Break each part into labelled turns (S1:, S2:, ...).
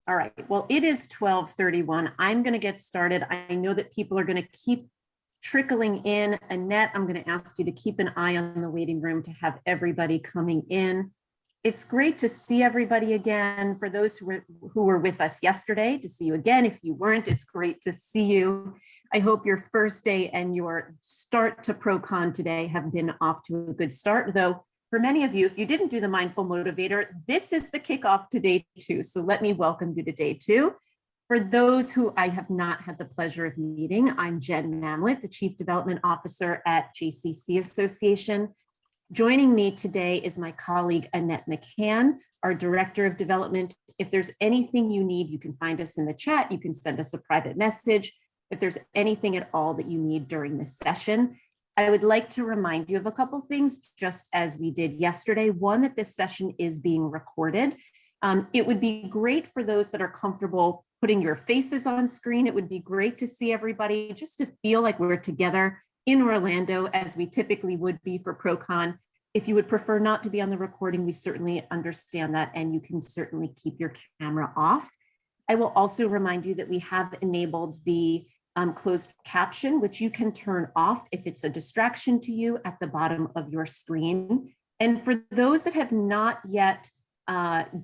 S1: All right, well, it is 12:31. I'm going to get started. I know that people are going to keep trickling in. Annette, I'm going to ask you to keep an eye on the waiting room to have everybody coming in. It's great to see everybody again. For those who were with us yesterday, to see you again. If you weren't, it's great to see you. I hope your first day and your start to ProCon today have been off to a good start, though. For many of you, if you didn't do the Mindful Motivator, this is the kickoff to day 2. So let me welcome you to day 2. For those who I have not had the pleasure of meeting, I'm Jen Mamlett, the Chief Development Officer at JCC Association. Joining me today is my colleague, Annette McCann, our Director of Development. If there's anything you need, you can find us in the chat. You can send us a private message. If there's anything at all that you need during this session, I would like to remind you of a couple things, just as we did yesterday. One, that this session is being recorded. It would be great for those that are comfortable putting your faces on screen. It would be great to see everybody, just to feel like we're together in Orlando as we typically would be for ProCon. If you would prefer not to be on the recording, we certainly understand that, and you can certainly keep your camera off. I will also remind you that we have enabled the closed caption, which you can turn off if it's a distraction to you at the bottom of your screen. And for those that have not yet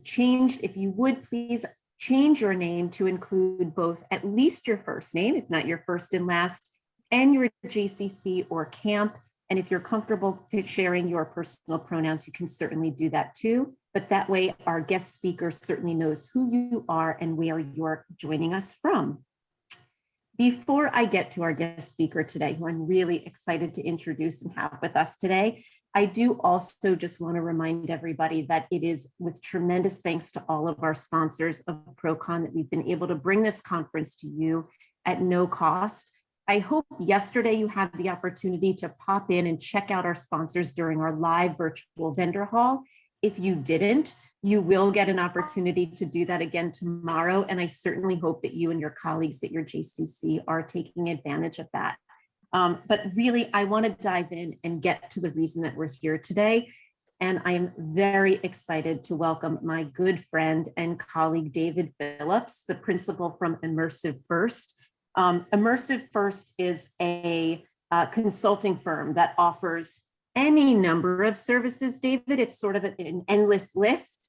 S1: changed, if you would please change your name to include both at least your first name, if not your first and last, and your JCC or camp. And if you're comfortable sharing your personal pronouns, you can certainly do that too. But that way our guest speaker certainly knows who you are and where you're joining us from. Before I get to our guest speaker today, who I'm really excited to introduce and have with us today, I do also just want to remind everybody that it is with tremendous thanks to all of our sponsors of ProCon that we've been able to bring this conference to you at no cost. I hope yesterday you had the opportunity to pop in and check out our sponsors during our live virtual vendor hall. If you didn't, you will get an opportunity to do that again tomorrow. And I certainly hope that you and your colleagues at your JCC are taking advantage of that. But really, I want to dive in and get to the reason that we're here today. And I am very excited to welcome my good friend and colleague, David Phillips, the principal from Immersive First. Immersive First is a consulting firm that offers any number of services, David. It's sort of an endless list.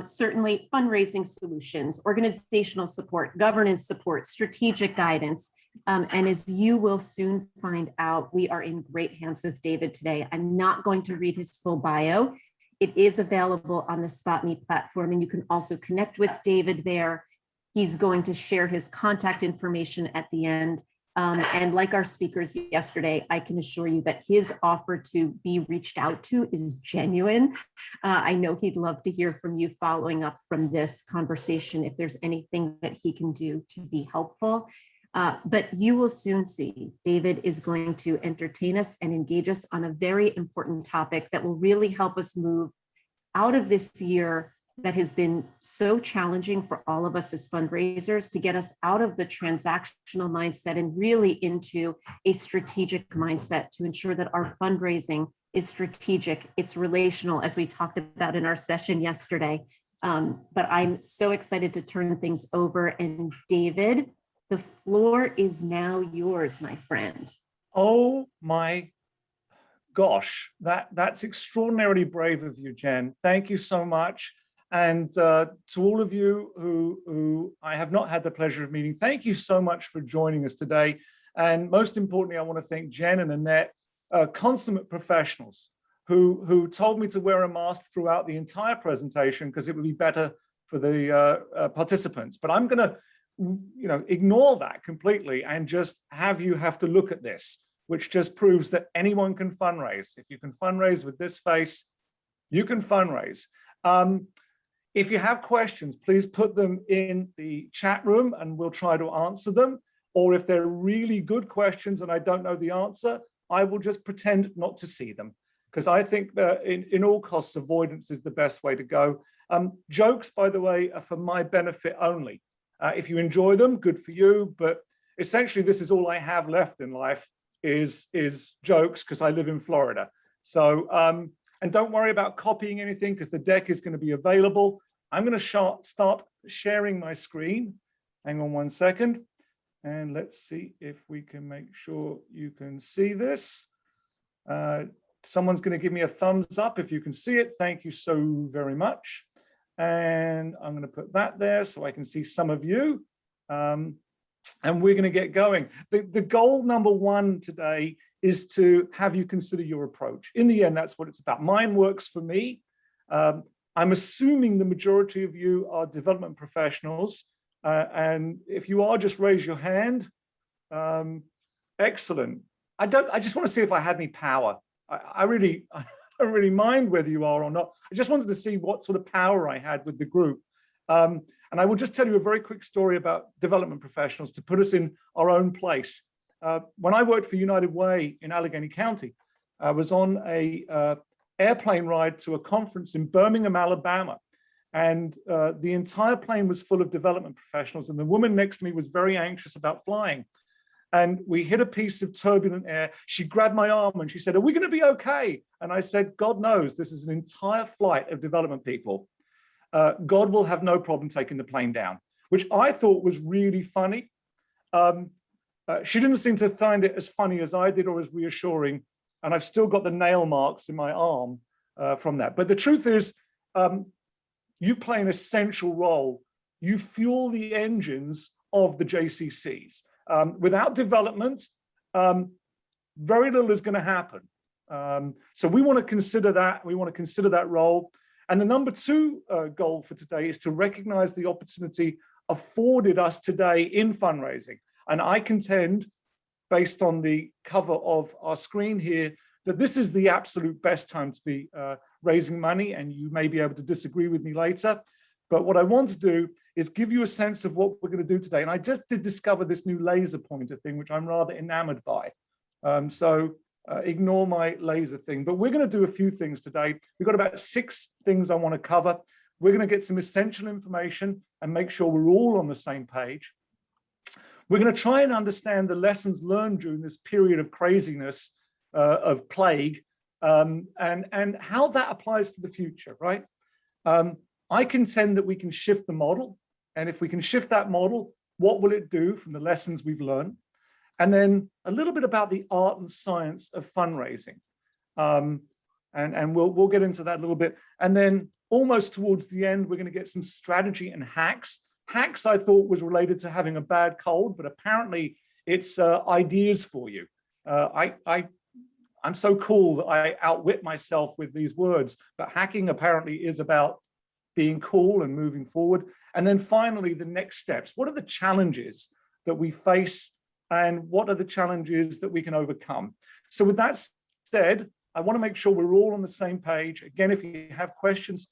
S1: Certainly fundraising solutions, organizational support, governance support, strategic guidance. And as you will soon find out, we are in great hands with David today. I'm not going to read his full bio. It is available on the SpotMe platform, and you can also connect with David there. He's going to share his contact information at the end. And like our speakers yesterday, I can assure you that his offer to be reached out to is genuine. I know he'd love to hear from you following up from this conversation if there's anything that he can do to be helpful. But you will soon see David is going to entertain us and engage us on a very important topic that will really help us move out of this year that has been so challenging for all of us as fundraisers, to get us out of the transactional mindset and really into a strategic mindset to ensure that our fundraising is strategic, it's relational, as we talked about in our session yesterday. But I'm so excited to turn things over. And David, the floor is now yours, my friend.
S2: Oh my gosh, that's extraordinarily brave of you, Jen. Thank you so much. And to all of you who I have not had the pleasure of meeting, thank you so much for joining us today. And most importantly, I want to thank Jen and Annette, consummate professionals who told me to wear a mask throughout the entire presentation because it would be better for the participants. But I'm going to, ignore that completely and just have to look at this, which just proves that anyone can fundraise. If you can fundraise with this face, you can fundraise. If you have questions, please put them in the chat room and we'll try to answer them. Or if they're really good questions and I don't know the answer, I will just pretend not to see them. Because I think that in all costs, avoidance is the best way to go. Jokes, by the way, are for my benefit only. If you enjoy them, good for you. But essentially, this is all I have left in life is jokes, because I live in Florida. So, and don't worry about copying anything, because the deck is going to be available. I'm going to start sharing my screen. Hang on one second. And let's see if we can make sure you can see this. Someone's going to give me a thumbs up if you can see it. Thank you so very much. And I'm going to put that there so I can see some of you. And we're going to get going. The goal number one today is to have you consider your approach. In the end, that's what it's about. Mine works for me. I'm assuming the majority of you are development professionals. And if you are, just raise your hand. Excellent. I just want to see if I had any power. I don't really mind whether you are or not. I just wanted to see what sort of power I had with the group. And I will just tell you a very quick story about development professionals to put us in our own place. When I worked for United Way in Allegheny County, I was on a airplane ride to a conference in Birmingham, Alabama. And the entire plane was full of development professionals. And the woman next to me was very anxious about flying. And we hit a piece of turbulent air. She grabbed my arm and she said, "Are we going to be okay?" And I said, "God knows, this is an entire flight of development people. God will have no problem taking the plane down," which I thought was really funny. She didn't seem to find it as funny as I did or as reassuring. And I've still got the nail marks in my arm from that. But the truth is, you play an essential role. You fuel the engines of the JCCs. Without development, very little is going to happen. So we want to consider that. We want to consider that role. And the number two goal for today is to recognize the opportunity afforded us today in fundraising. And I contend, based on the cover of our screen here, that this is the absolute best time to be raising money, and you may be able to disagree with me later. But what I want to do is give you a sense of what we're going to do today. And I just did discover this new laser pointer thing, which I'm rather enamored by. Ignore my laser thing, but we're going to do a few things today. We've got about 6 things I want to cover. We're going to get some essential information and make sure we're all on the same page. We're going to try and understand the lessons learned during this period of craziness, of plague, and how that applies to the future, right? I contend that we can shift the model. And if we can shift that model, what will it do from the lessons we've learned? And then a little bit about the art and science of fundraising. And we'll get into that a little bit. And then almost towards the end, we're going to get some strategy and hacks. Hacks, I thought, was related to having a bad cold, but apparently it's ideas for you. I'm so cool that I outwit myself with these words, but hacking apparently is about being cool and moving forward. And then finally, the next steps. What are the challenges that we face, and what are the challenges that we can overcome? So with that said, I want to make sure we're all on the same page. Again, if you have questions,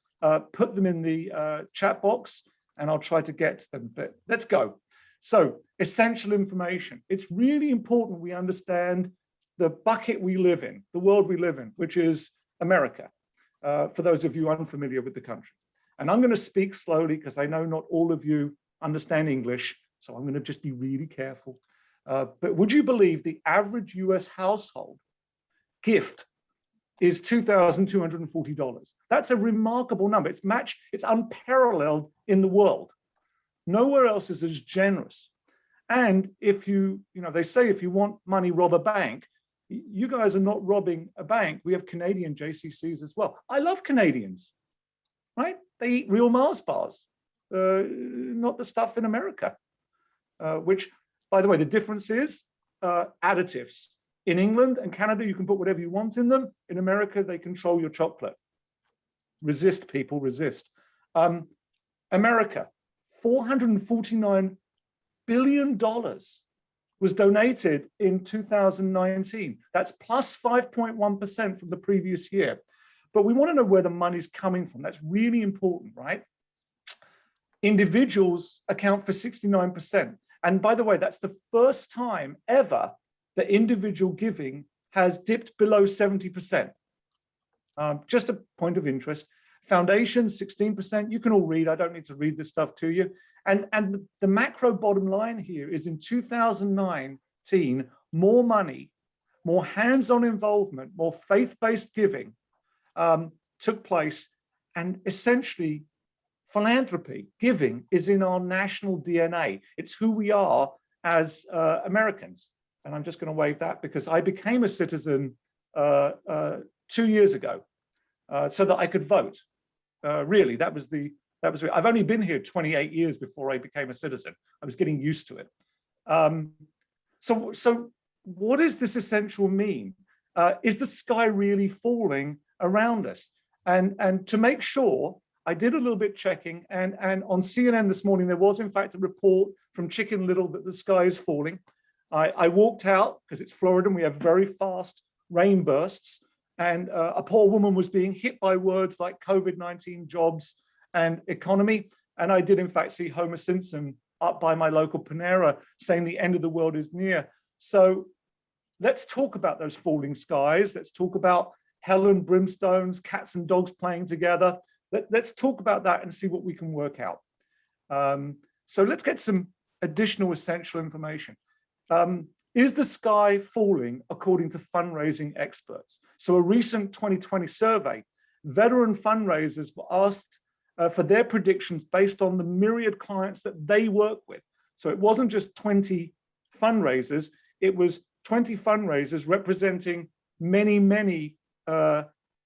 S2: put them in the chat box and I'll try to get to them, but let's go. So essential information. It's really important we understand the bucket we live in, the world we live in, which is America, for those of you unfamiliar with the country. And I'm going to speak slowly because I know not all of you understand English, so I'm going to just be really careful. But would you believe the average US household gift is $2,240? That's a remarkable number. It's unparalleled in the world. Nowhere else is as generous. And if they say if you want money, rob a bank. You guys are not robbing a bank. We have Canadian JCCs as well. I love Canadians, right? They eat real Mars bars, not the stuff in America, which, by the way, the difference is additives. In England and Canada, you can put whatever you want in them. In America, they control your chocolate. Resist, people, resist. America, $449 billion was donated in 2019. That's plus 5.1% from the previous year. But we want to know where the money's coming from. That's really important, right? Individuals account for 69%. And by the way, that's the first time ever that individual giving has dipped below 70%. Just a point of interest. Foundations, 16%. You can all read. I don't need to read this stuff to you. And the macro bottom line here is in 2019, more money, more hands-on involvement, more faith-based giving took place. And essentially, philanthropy, giving is in our national DNA. It's who we are as Americans. And I'm just going to wave that because I became a citizen 2 years ago so that I could vote. Really, that was I've only been here 28 years before I became a citizen. I was getting used to it. So what does this essential mean? Is the sky really falling around us? And to make sure, I did a little bit checking, and on CNN this morning, there was in fact a report from Chicken Little that the sky is falling. I walked out because it's Florida and we have very fast rain bursts, and a poor woman was being hit by words like COVID-19, jobs, and economy. And I did in fact see Homer Simpson up by my local Panera saying the end of the world is near. So let's talk about those falling skies. Let's talk about hell and brimstones, cats and dogs playing together. Let's talk about that and see what we can work out. So let's get some additional essential information. Is the sky falling according to fundraising experts? So a recent 2020 survey, veteran fundraisers were asked for their predictions based on the myriad clients that they work with. So it wasn't just 20 fundraisers, it was 20 fundraisers representing many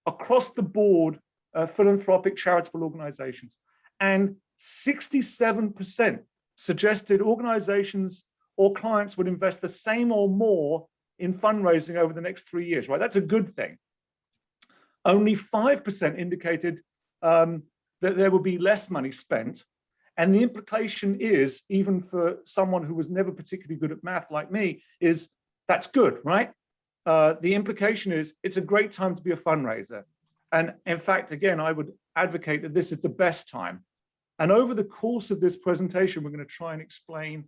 S2: across the board philanthropic charitable organizations. And 67% suggested organizations or clients would invest the same or more in fundraising over the next 3 years, right? That's a good thing. Only 5% indicated that there will be less money spent. And the implication is, even for someone who was never particularly good at math like me, is that's good, right? The implication is it's a great time to be a fundraiser. And in fact, again, I would advocate that this is the best time. And over the course of this presentation, we're going to try and explain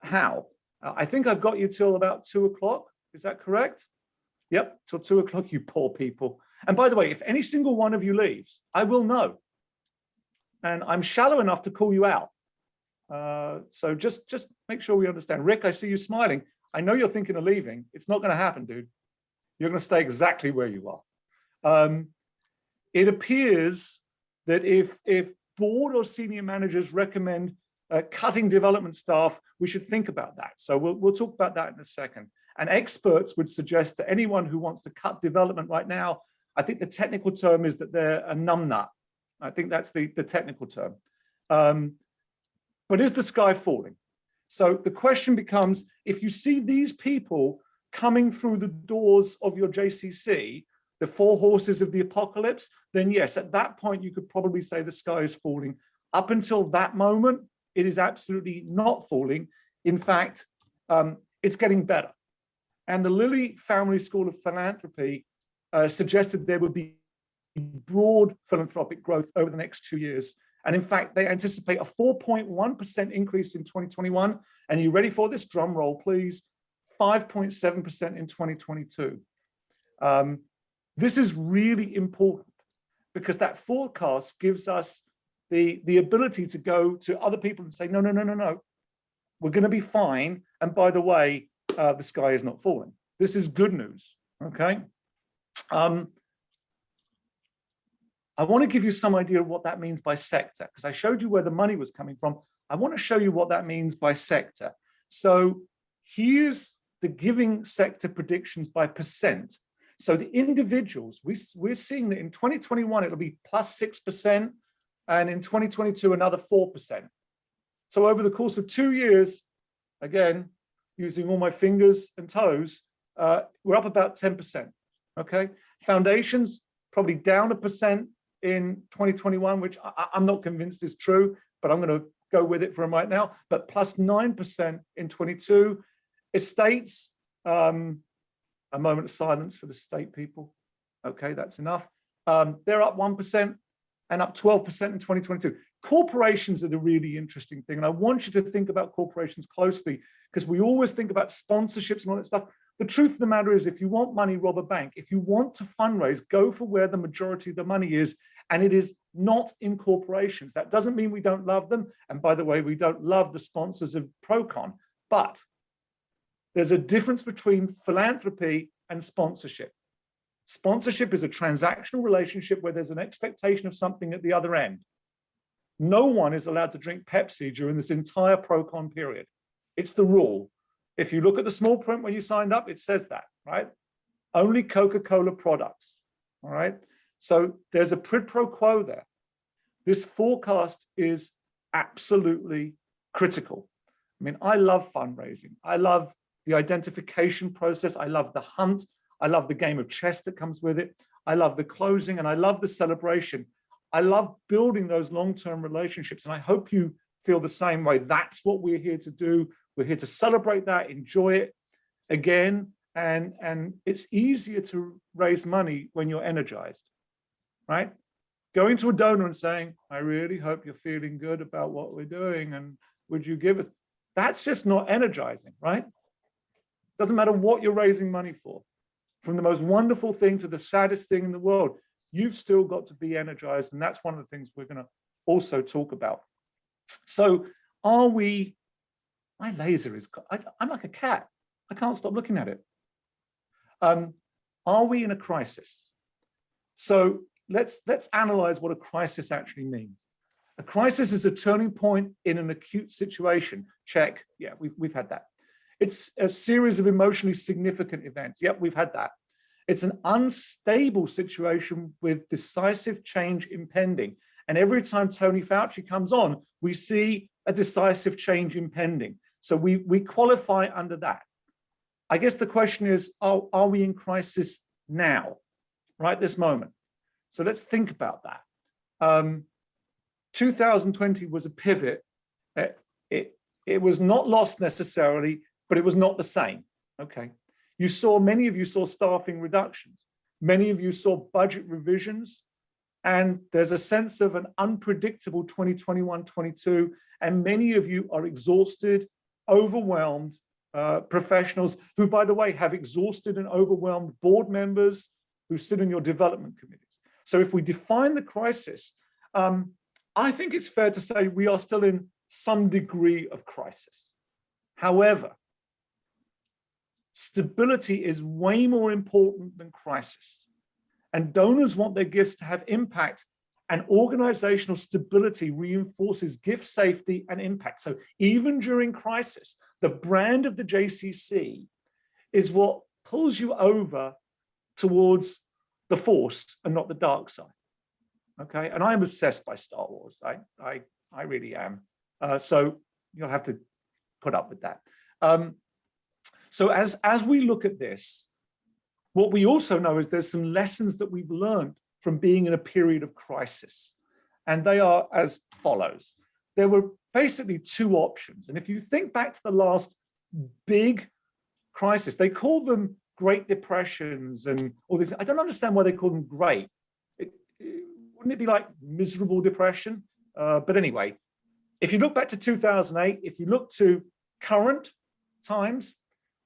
S2: how. I think I've got you till about 2 o'clock. Is that correct? Yep, till 2 o'clock, you poor people. And by the way, if any single one of you leaves, I will know. And I'm shallow enough to call you out. So just make sure we understand. Rick, I see you smiling. I know you're thinking of leaving. It's not going to happen, dude. You're going to stay exactly where you are. It appears that if board or senior managers recommend cutting development staff, we should think about that. So we'll talk about that in a second. And experts would suggest that anyone who wants to cut development right now, I think the technical term is that they're a numbnut. I think that's the technical term. But is the sky falling? So the question becomes, if you see these people coming through the doors of your JCC, the 4 horses of the apocalypse, then yes, at that point, you could probably say the sky is falling. Up until that moment, it is absolutely not falling. In fact, it's getting better. And the Lilly Family School of Philanthropy suggested there would be broad philanthropic growth over the next 2 years. And in fact, they anticipate a 4.1% increase in 2021. And are you ready for this? Drum roll, please. 5.7% in 2022. This is really important because that forecast gives us the ability to go to other people and say, no, we're going to be fine. And by the way, the sky is not falling. This is good news, okay? I want to give you some idea of what that means by sector, because I showed you where the money was coming from. I want to show you what that means by sector. So here's the giving sector predictions by percent. So the individuals, we're seeing that in 2021, it'll be plus 6%, and in 2022, another 4%. So over the course of 2 years, again, using all my fingers and toes, we're up about 10%, okay? Foundations, probably down 1% in 2021, which I'm not convinced is true, but I'm going to go with it for right now, but plus 9% in 22. Estates, a moment of silence for the state people. Okay, that's enough. They're up 1% and up 12% in 2022. Corporations are the really interesting thing. And I want you to think about corporations closely because we always think about sponsorships and all that stuff. The truth of the matter is, if you want money, rob a bank. If you want to fundraise, go for where the majority of the money is. And it is not in corporations. That doesn't mean we don't love them. And by the way, we don't love the sponsors of Procon. But there's a difference between philanthropy and sponsorship. Sponsorship is a transactional relationship where there's an expectation of something at the other end. no one is allowed to drink Pepsi during this entire pro-con period. It's the rule. If you look at the small print when you signed up, it says that, right? Only Coca-Cola products, all right? So there's a quid pro quo there. This forecast is absolutely critical. I mean, I love fundraising. I love the identification process. I love the hunt. I love the game of chess that comes with it. I love the closing and I love the celebration. I love building those long-term relationships. And I hope you feel the same way. That's what we're here to do. We're here to celebrate that, enjoy it again. And it's easier to raise money when you're energized, right? Going to a donor and saying, I really hope you're feeling good about what we're doing. And would you give us? That's just not energizing, right? Doesn't matter what you're raising money for. From the most wonderful thing to the saddest thing in the world, you've still got to be energized. And that's one of the things we're going to also talk about. So are we, my laser is, I'm like a cat. I can't stop looking at it. Are we in a crisis? So let's analyze what a crisis actually means. A crisis is a turning point in an acute situation. Check. Yeah, we've had that. It's a series of emotionally significant events. Yep, we've had that. It's an unstable situation with decisive change impending. And every time Tony Fauci comes on, we see a decisive change impending. So we qualify under that. I guess the question is, are we in crisis now, right this moment? So let's think about that. 2020 was a pivot. It was not lost necessarily, but it was not the same, okay? Many of you saw staffing reductions. Many of you saw budget revisions, and there's a sense of an unpredictable 2021-22, and many of you are exhausted, overwhelmed professionals who, by the way, have exhausted and overwhelmed board members who sit in your development committees. So if we define the crisis, I think it's fair to say we are still in some degree of crisis. However, stability is way more important than crisis. And donors want their gifts to have impact, and organizational stability reinforces gift safety and impact. So even during crisis, the brand of the JCC is what pulls you over towards the force and not the dark side. Okay, and I'm obsessed by Star Wars. I really am. So you'll have to put up with that. So as we look at this, what we also know is there's some lessons that we've learned from being in a period of crisis. And they are as follows. There were basically two options. And if you think back to the last big crisis, they call them Great Depressions and all this. I don't understand why they call them great. Wouldn't it be like miserable depression? But anyway, if you look back to 2008, if you look to current times,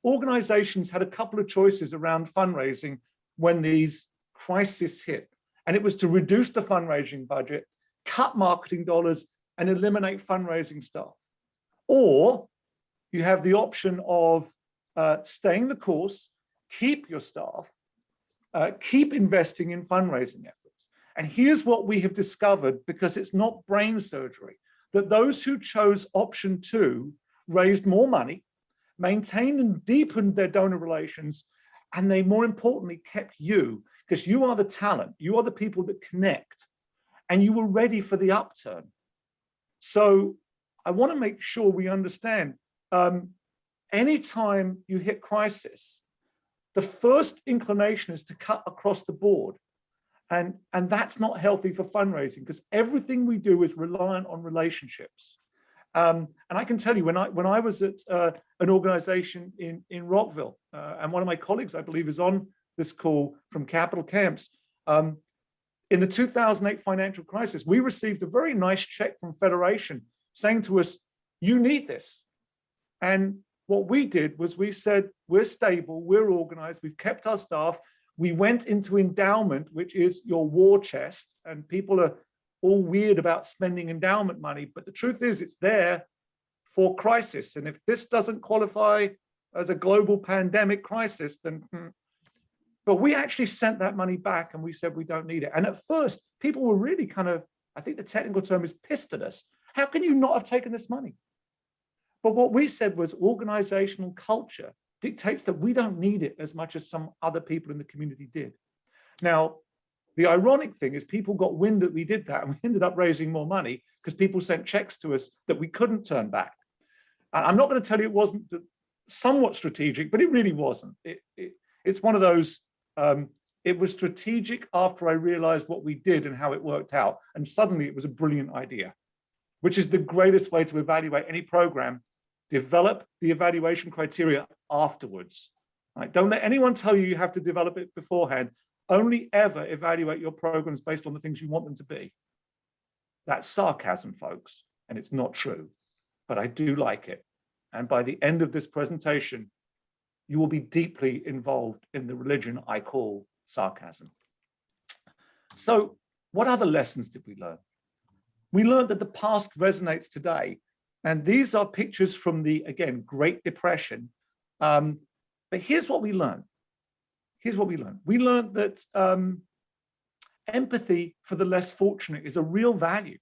S2: organizations had a couple of choices around fundraising when these crises hit. And it was to reduce the fundraising budget, cut marketing dollars, and eliminate fundraising staff. Or you have the option of staying the course, keep your staff, keep investing in fundraising efforts. And here's what we have discovered, because it's not brain surgery, that those who chose option 2 raised more money, maintained and deepened their donor relations, and they, more importantly, kept you, because you are the talent, you are the people that connect, and you were ready for the upturn. So I want to make sure we understand, anytime you hit crisis, the first inclination is to cut across the board. And that's not healthy for fundraising, because everything we do is reliant on relationships. And I can tell you, when I was at an organization in Rockville, and one of my colleagues, I believe, is on this call from Capital Camps, in the 2008 financial crisis, we received a very nice check from Federation saying to us, you need this. And what we did was we said, we're stable, we're organized, we've kept our staff. We went into endowment, which is your war chest, and people are all weird about spending endowment money, but the truth is it's there for crisis. And if this doesn't qualify as a global pandemic crisis, then, but we actually sent that money back and we said we don't need it. And at first, people were really kind of I think the technical term is pissed at us. How can you not have taken this money? But what we said was organizational culture dictates that we don't need it as much as some other people in the community did. Now, the ironic thing is people got wind that we did that, and we ended up raising more money because people sent checks to us that we couldn't turn back. And I'm not going to tell you it wasn't somewhat strategic, but it really wasn't. It's one of those, it was strategic after I realized what we did and how it worked out. And suddenly it was a brilliant idea, which is the greatest way to evaluate any program. Develop the evaluation criteria afterwards. Right? Don't let anyone tell you you have to develop it beforehand. Only ever evaluate your programs based on the things you want them to be. That's sarcasm, folks, and it's not true, but I do like it. And by the end of this presentation, you will be deeply involved in the religion I call sarcasm. So what other lessons did we learn? We learned that the past resonates today. And these are pictures from the, again, Great Depression. But here's what we learned. Here's what we learned. We learned that empathy for the less fortunate is a real value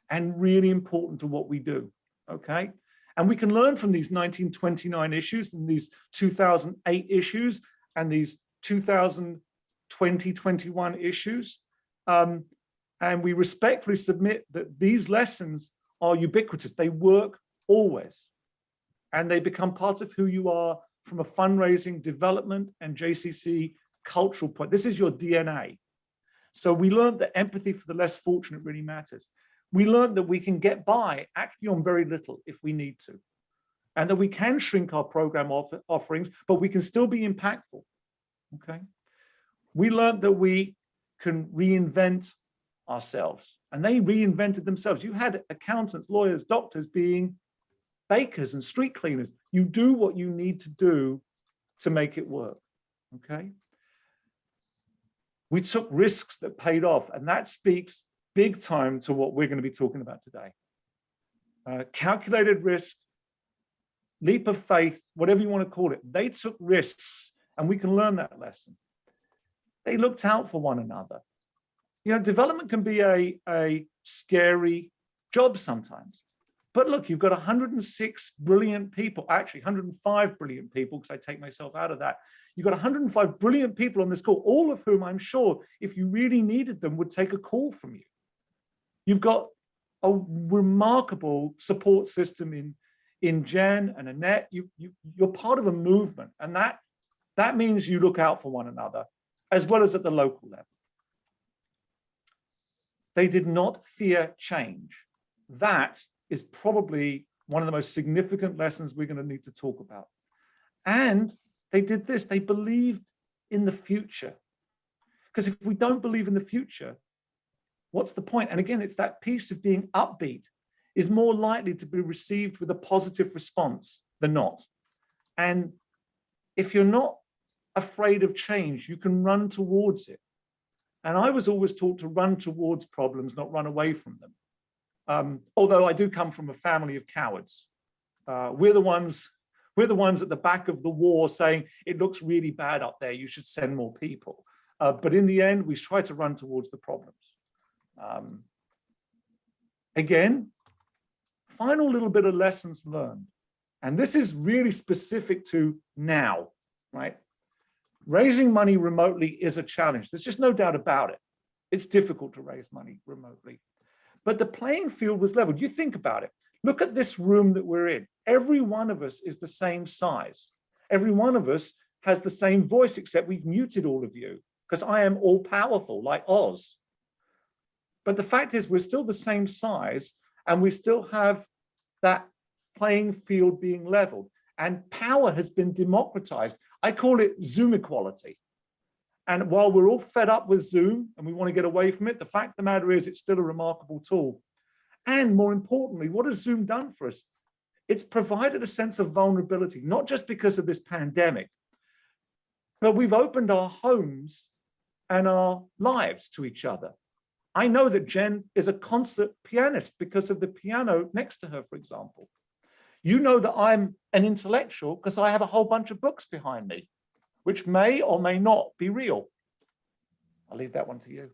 S2: and really important to what we do, okay? And we can learn from these 1929 issues and these 2008 issues and these 2020-21 issues. And we respectfully submit that these lessons are ubiquitous. They work always. And they become part of who you are from a fundraising, development, and JCC cultural point. This is your DNA. So we learned that empathy for the less fortunate really matters. We learned that we can get by actually on very little if we need to, and that we can shrink our program offerings, but we can still be impactful, okay? We learned that we can reinvent ourselves, and they reinvented themselves. You had accountants, lawyers, doctors being bakers and street cleaners. You do what you need to do to make it work, okay? We took risks that paid off, and that speaks big time to what we're going to be talking about today. Calculated risk, leap of faith, whatever you want to call it. They took risks, and we can learn that lesson. They looked out for one another. You know, development can be a scary job sometimes. But look, you've got 106 brilliant people, actually 105 brilliant people, because I take myself out of that. You've got 105 brilliant people on this call, all of whom I'm sure, if you really needed them, would take a call from you. You've got a remarkable support system in Jen and Annette. You're part of a movement, and that means you look out for one another, as well as at the local level. They did not fear change. That is probably one of the most significant lessons we're going to need to talk about. And they did this, they believed in the future. Because if we don't believe in the future, what's the point? And again, it's that piece of being upbeat is more likely to be received with a positive response than not. And if you're not afraid of change, you can run towards it. And I was always taught to run towards problems, not run away from them. Although I do come from a family of cowards. We're the ones at the back of the war saying, it looks really bad up there, you should send more people. But in the end, we try to run towards the problems. Again, final little bit of lessons learned. And this is really specific to now, right? Raising money remotely is a challenge. There's just no doubt about it. It's difficult to raise money remotely. But the playing field was leveled. You think about it. Look at this room that we're in. Every one of us is the same size. Every one of us has the same voice, except we've muted all of you because I am all powerful like Oz. But the fact is we're still the same size and we still have that playing field being leveled, and power has been democratized. I call it Zoom equality. And while we're all fed up with Zoom and we want to get away from it, the fact of the matter is it's still a remarkable tool. And more importantly, what has Zoom done for us? It's provided a sense of vulnerability, not just because of this pandemic, but we've opened our homes and our lives to each other. I know that Jen is a concert pianist because of the piano next to her, for example. You know that I'm an intellectual because I have a whole bunch of books behind me, which may or may not be real. I'll leave that one to you.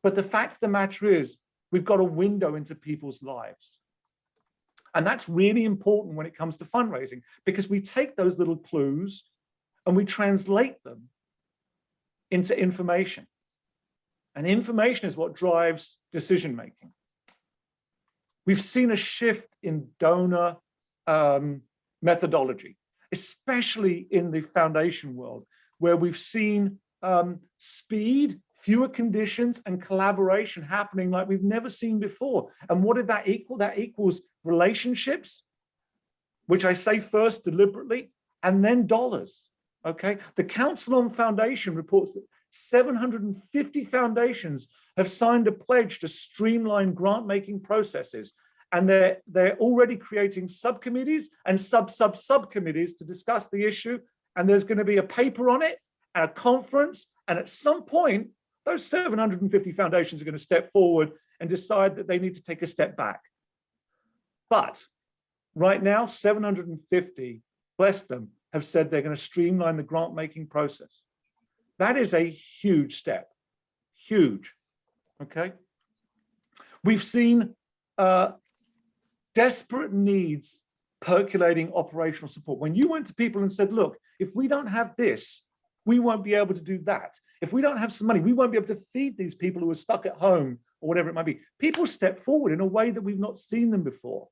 S2: But the fact of the matter is, we've got a window into people's lives. And that's really important when it comes to fundraising, because we take those little clues and we translate them into information. And information is what drives decision-making. We've seen a shift in donor methodology, especially in the foundation world, where we've seen speed, fewer conditions, and collaboration happening like we've never seen before. And what did that equal? That equals relationships, which I say first deliberately, and then dollars. Okay, the Council on Foundation reports that 750 foundations have signed a pledge to streamline grant-making processes, and they're already creating subcommittees and subcommittees to discuss the issue. And there's going to be a paper on it and a conference, and at some point, those 750 foundations are going to step forward and decide that they need to take a step back. But right now, 750, bless them, have said they're going to streamline the grant-making process. That is a huge step, huge, okay? We've seen desperate needs percolating operational support. When you went to people and said, look, if we don't have this, we won't be able to do that. If we don't have some money, we won't be able to feed these people who are stuck at home or whatever it might be. People step forward in a way that we've not seen them before.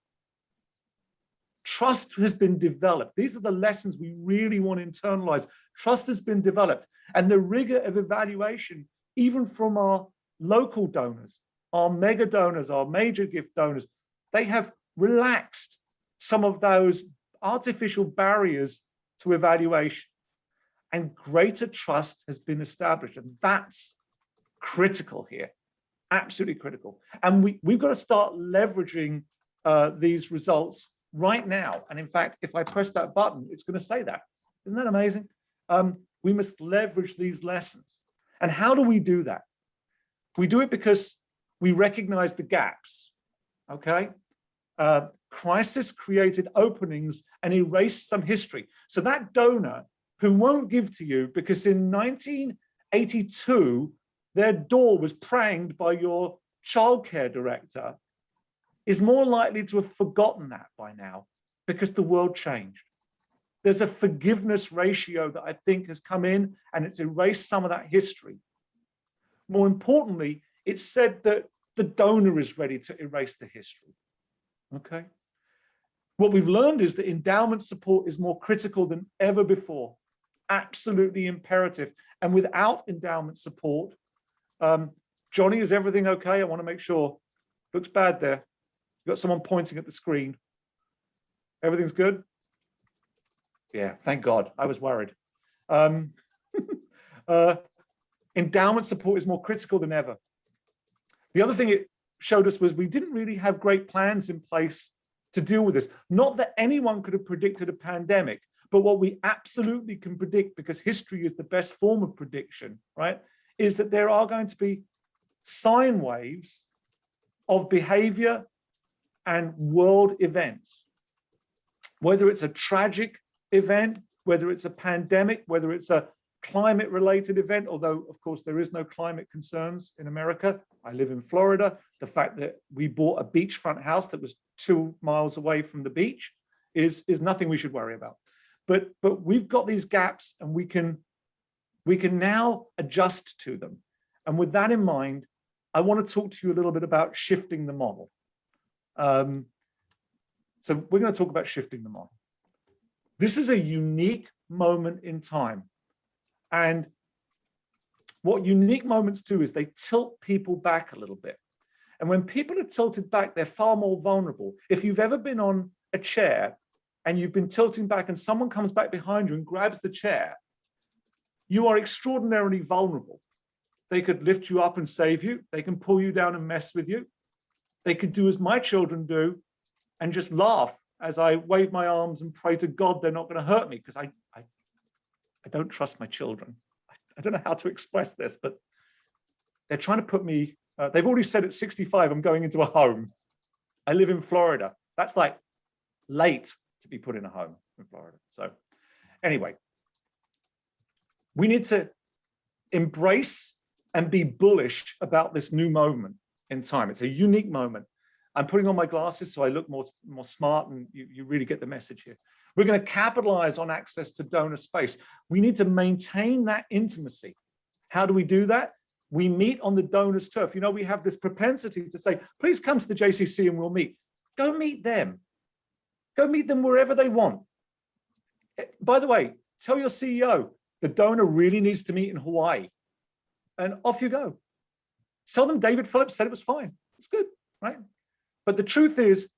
S2: Trust has been developed. These are the lessons we really want to internalize. Trust has been developed, and the rigor of evaluation, even from our local donors, our mega donors, our major gift donors, they have relaxed some of those artificial barriers to evaluation, and greater trust has been established. And that's critical here, absolutely critical. And we've got to start leveraging these results right now. And in fact, if I press that button, it's going to say that. Isn't that amazing? We must leverage these lessons. And how do we do that? We do it because we recognize the gaps, okay? Crisis created openings and erased some history. So that donor who won't give to you because in 1982, their door was pranged by your childcare director, is more likely to have forgotten that by now because the world changed. There's a forgiveness ratio that I think has come in, and it's erased some of that history. More importantly, it's said that the donor is ready to erase the history, okay? What we've learned is that endowment support is more critical than ever before, absolutely imperative. And without endowment support, Johnny, is everything okay? I want to make sure. Looks bad there. You've got someone pointing at the screen. Everything's good? Yeah, thank God. I was worried. Endowment support is more critical than ever. The other thing it showed us was we didn't really have great plans in place to deal with this. Not that anyone could have predicted a pandemic, but what we absolutely can predict, because history is the best form of prediction, right, is that there are going to be sine waves of behavior and world events. Whether it's a tragic event, whether it's a pandemic, whether it's a climate-related event, although of course there is no climate concerns in America. I live in Florida. The fact that we bought a beachfront house that was 2 miles away from the beach is nothing we should worry about. But we've got these gaps, and we can now adjust to them. And with that in mind, I want to talk to you a little bit about shifting the model. So we're going to talk about shifting the model. This is a unique moment in time. And what unique moments do is they tilt people back a little bit. And when people are tilted back, they're far more vulnerable. If you've ever been on a chair and you've been tilting back and someone comes back behind you and grabs the chair, you are extraordinarily vulnerable. They could lift you up and save you. They can pull you down and mess with you. They could do as my children do and just laugh as I wave my arms and pray to God they're not going to hurt me, because I don't trust my children. I don't know how to express this, but they're trying to put me, they've already said at 65, I'm going into a home. I live in Florida. That's like late to be put in a home in Florida. So anyway, we need to embrace and be bullish about this new moment in time. It's a unique moment. I'm putting on my glasses so I look more smart, and you really get the message here. We're going to capitalize on access to donor space. We need to maintain that intimacy. How do we do that? We meet on the donor's turf. You know, we have this propensity to say, please come to the JCC and we'll meet. Go meet them. Go meet them wherever they want. By the way, tell your CEO, the donor really needs to meet in Hawaii. And off you go. Tell them David Phillips said it was fine. It's good, right? But the truth is,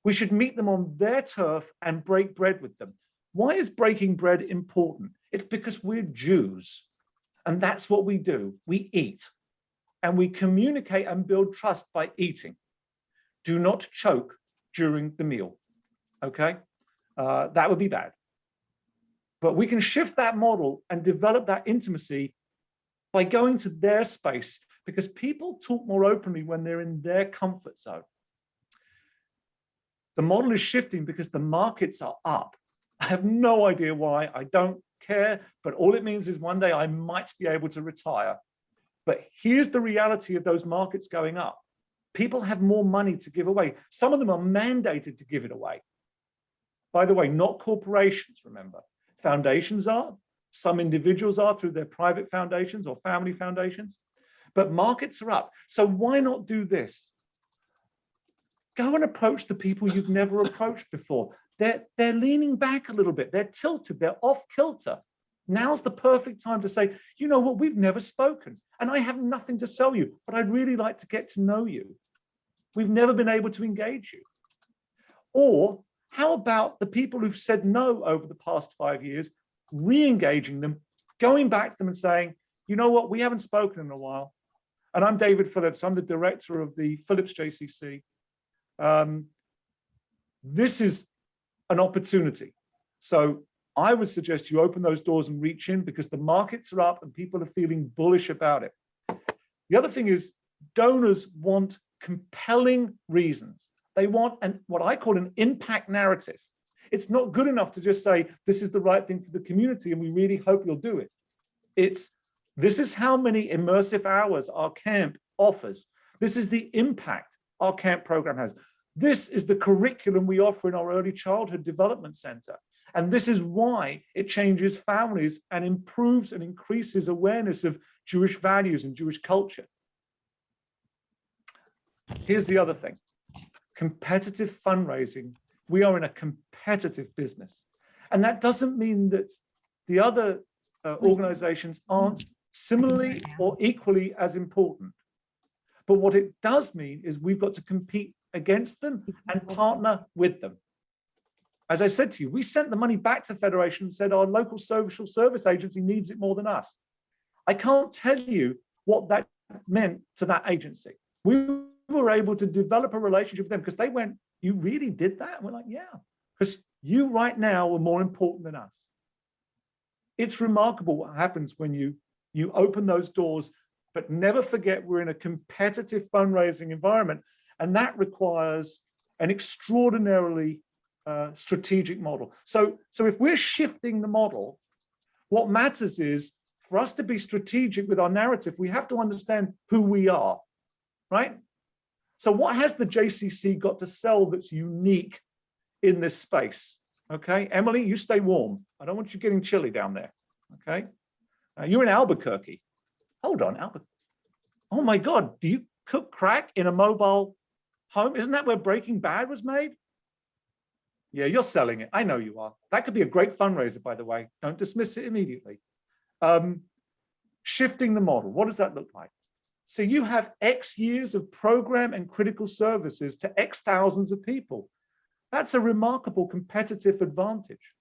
S2: we should meet them on their turf and break bread with them. Why is breaking bread important? It's because we're Jews, and that's what we do. We eat, and we communicate and build trust by eating. Do not choke during the meal, okay? That would be bad. But we can shift that model and develop that intimacy by going to their space, because people talk more openly when they're in their comfort zone. The model is shifting because the markets are up. I have no idea why. I don't care, but all it means is one day I might be able to retire. But here's the reality of those markets going up. People have more money to give away. Some of them are mandated to give it away. By the way, not corporations, remember. Foundations are, some individuals are through their private foundations or family foundations, but markets are up. So why not do this? Go and approach the people you've never approached before. They're leaning back a little bit. They're tilted. They're off kilter. Now's the perfect time to say, you know what, we've never spoken and I have nothing to sell you, but I'd really like to get to know you. We've never been able to engage you. Or how about the people who've said no over the past 5 years, re-engaging them, going back to them and saying, you know what, we haven't spoken in a while. And I'm David Phillips. I'm the director of the Phillips JCC. This is an opportunity. So I would suggest you open those doors and reach in, because the markets are up and people are feeling bullish about it. The other thing is, donors want compelling reasons. They want what I call an impact narrative. It's not good enough to just say, this is the right thing for the community and we really hope you'll do it. It's, this is how many immersive hours our camp offers. This is the impact our camp program has. This is the curriculum we offer in our early childhood development center. And this is why it changes families and improves and increases awareness of Jewish values and Jewish culture. Here's the other thing. Competitive fundraising. We are in a competitive business. And that doesn't mean that the other organizations aren't similarly or equally as important. But what it does mean is we've got to compete against them and partner with them. As I said to you, we sent the money back to Federation and said our local social service agency needs it more than us. I can't tell you what that meant to that agency. We were able to develop a relationship with them because they went, you really did that? And we're like, yeah, because you right now are more important than us. It's remarkable what happens when you open those doors, but never forget we're in a competitive fundraising environment, and that requires an extraordinarily strategic model. So if we're shifting the model, what matters is for us to be strategic with our narrative, we have to understand who we are, right? So what has the JCC got to sell that's unique in this space? Okay, Emily, you stay warm. I don't want you getting chilly down there, okay? You're in Albuquerque. Hold on, Albuquerque. Oh my God, do you cook crack in a mobile home? Isn't that where Breaking Bad was made? Yeah, you're selling it. I know you are. That could be a great fundraiser, by the way. Don't dismiss it immediately. Shifting the model, what does that look like? So you have X years of program and critical services to X thousands of people. That's a remarkable competitive advantage.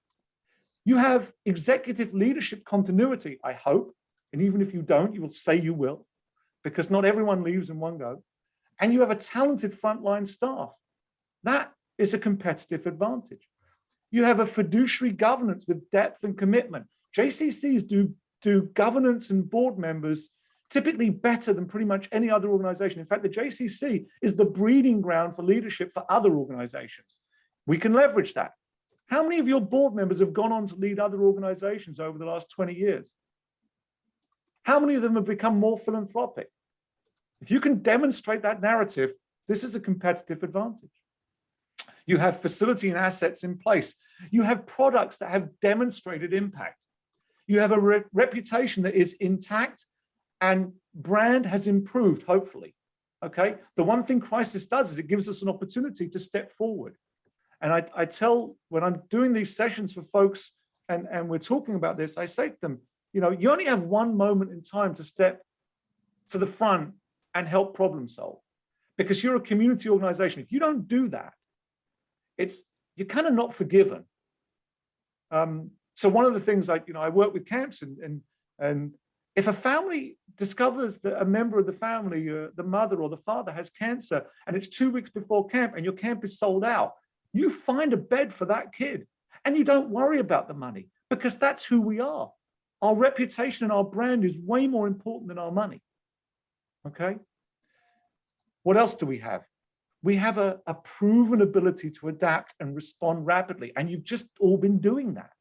S2: You have executive leadership continuity, I hope. And even if you don't, you will say you will, because not everyone leaves in one go. And you have a talented frontline staff. That is a competitive advantage. You have a fiduciary governance with depth and commitment. JCCs do governance and board members typically better than pretty much any other organization. In fact, the JCC is the breeding ground for leadership for other organizations. We can leverage that. How many of your board members have gone on to lead other organizations over the last 20 years? How many of them have become more philanthropic? If you can demonstrate that narrative, this is a competitive advantage. You have facility and assets in place. You have products that have demonstrated impact. You have a reputation that is intact and brand has improved, hopefully. Okay. The one thing crisis does is it gives us an opportunity to step forward. And I tell, when I'm doing these sessions for folks and we're talking about this, I say to them, you know, you only have one moment in time to step to the front and help problem solve, because you're a community organization. If you don't do that, you're kind of not forgiven. So one of the things, like, you know, I work with camps, and if a family discovers that a member of the family, the mother or the father, has cancer, and it's 2 weeks before camp and your camp is sold out, you find a bed for that kid and you don't worry about the money, because that's who we are. Our reputation and our brand is way more important than our money. Okay. What else do we have? We have a proven ability to adapt and respond rapidly. And you've just all been doing that.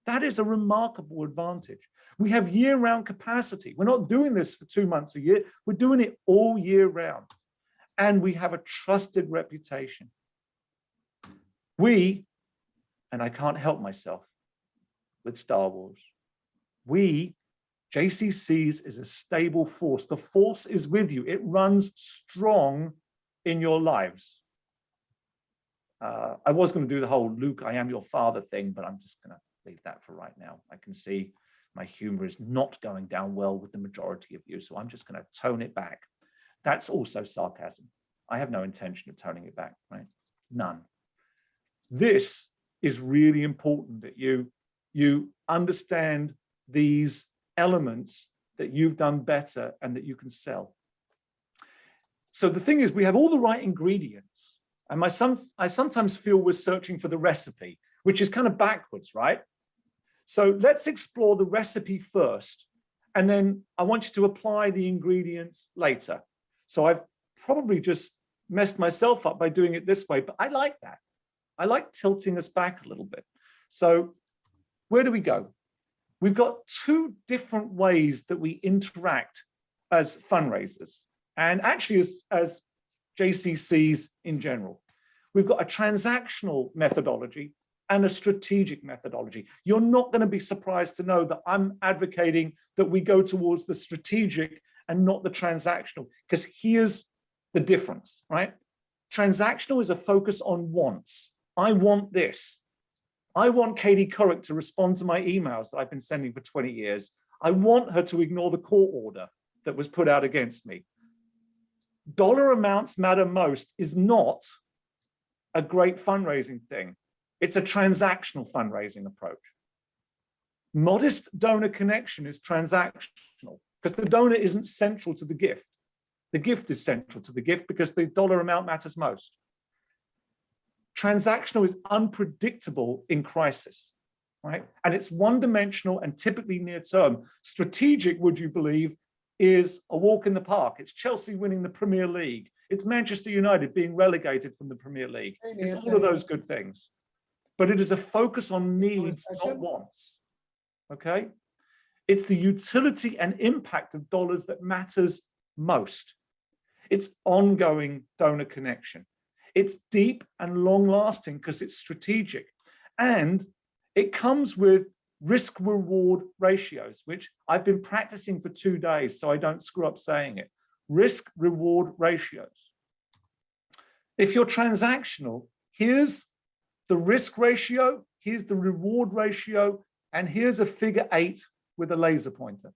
S2: That is a remarkable advantage. We have year-round capacity. We're not doing this for 2 months a year. We're doing it all year round. And we have a trusted reputation. And I can't help myself with Star Wars. JCCs is a stable force. The force is with you. It runs strong in your lives. I was going to do the whole Luke, I am your father thing, but I'm just going to leave that for right now. I can see my humor is not going down well with the majority of you, so I'm just going to tone it back. That's also sarcasm. I have no intention of toning it back, right? None. This is really important, that you understand these elements that you've done better and that you can sell. So the thing is, we have all the right ingredients. And I sometimes feel we're searching for the recipe, which is kind of backwards, right? So let's explore the recipe first, and then I want you to apply the ingredients later. So I've probably just messed myself up by doing it this way, but I like that. I like tilting us back a little bit. So where do we go? We've got two different ways that we interact as fundraisers, and actually as JCCs in general. We've got a transactional methodology and a strategic methodology. You're not going to be surprised to know that I'm advocating that we go towards the strategic and not the transactional, because here's the difference, right? Transactional is a focus on wants. I want this. I want Katie Couric to respond to my emails that I've been sending for 20 years. I want her to ignore the court order that was put out against me. Dollar amounts matter most is not a great fundraising thing. It's a transactional fundraising approach. Modest donor connection is transactional because the donor isn't central to the gift. The gift is central to the gift because the dollar amount matters most. Transactional is unpredictable in crisis, right? And it's one-dimensional and typically near-term. Strategic, would you believe, is a walk in the park. It's Chelsea winning the Premier League. It's Manchester United being relegated from the Premier League. It's all of those good things. But it is a focus on needs, not wants, okay? It's the utility and impact of dollars that matters most. It's ongoing donor connection. It's deep and long-lasting because it's strategic. And it comes with risk-reward ratios, which I've been practicing for 2 days, so I don't screw up saying it. Risk-reward ratios. If you're transactional, here's the risk ratio, here's the reward ratio, and here's a figure 8 with a laser pointer.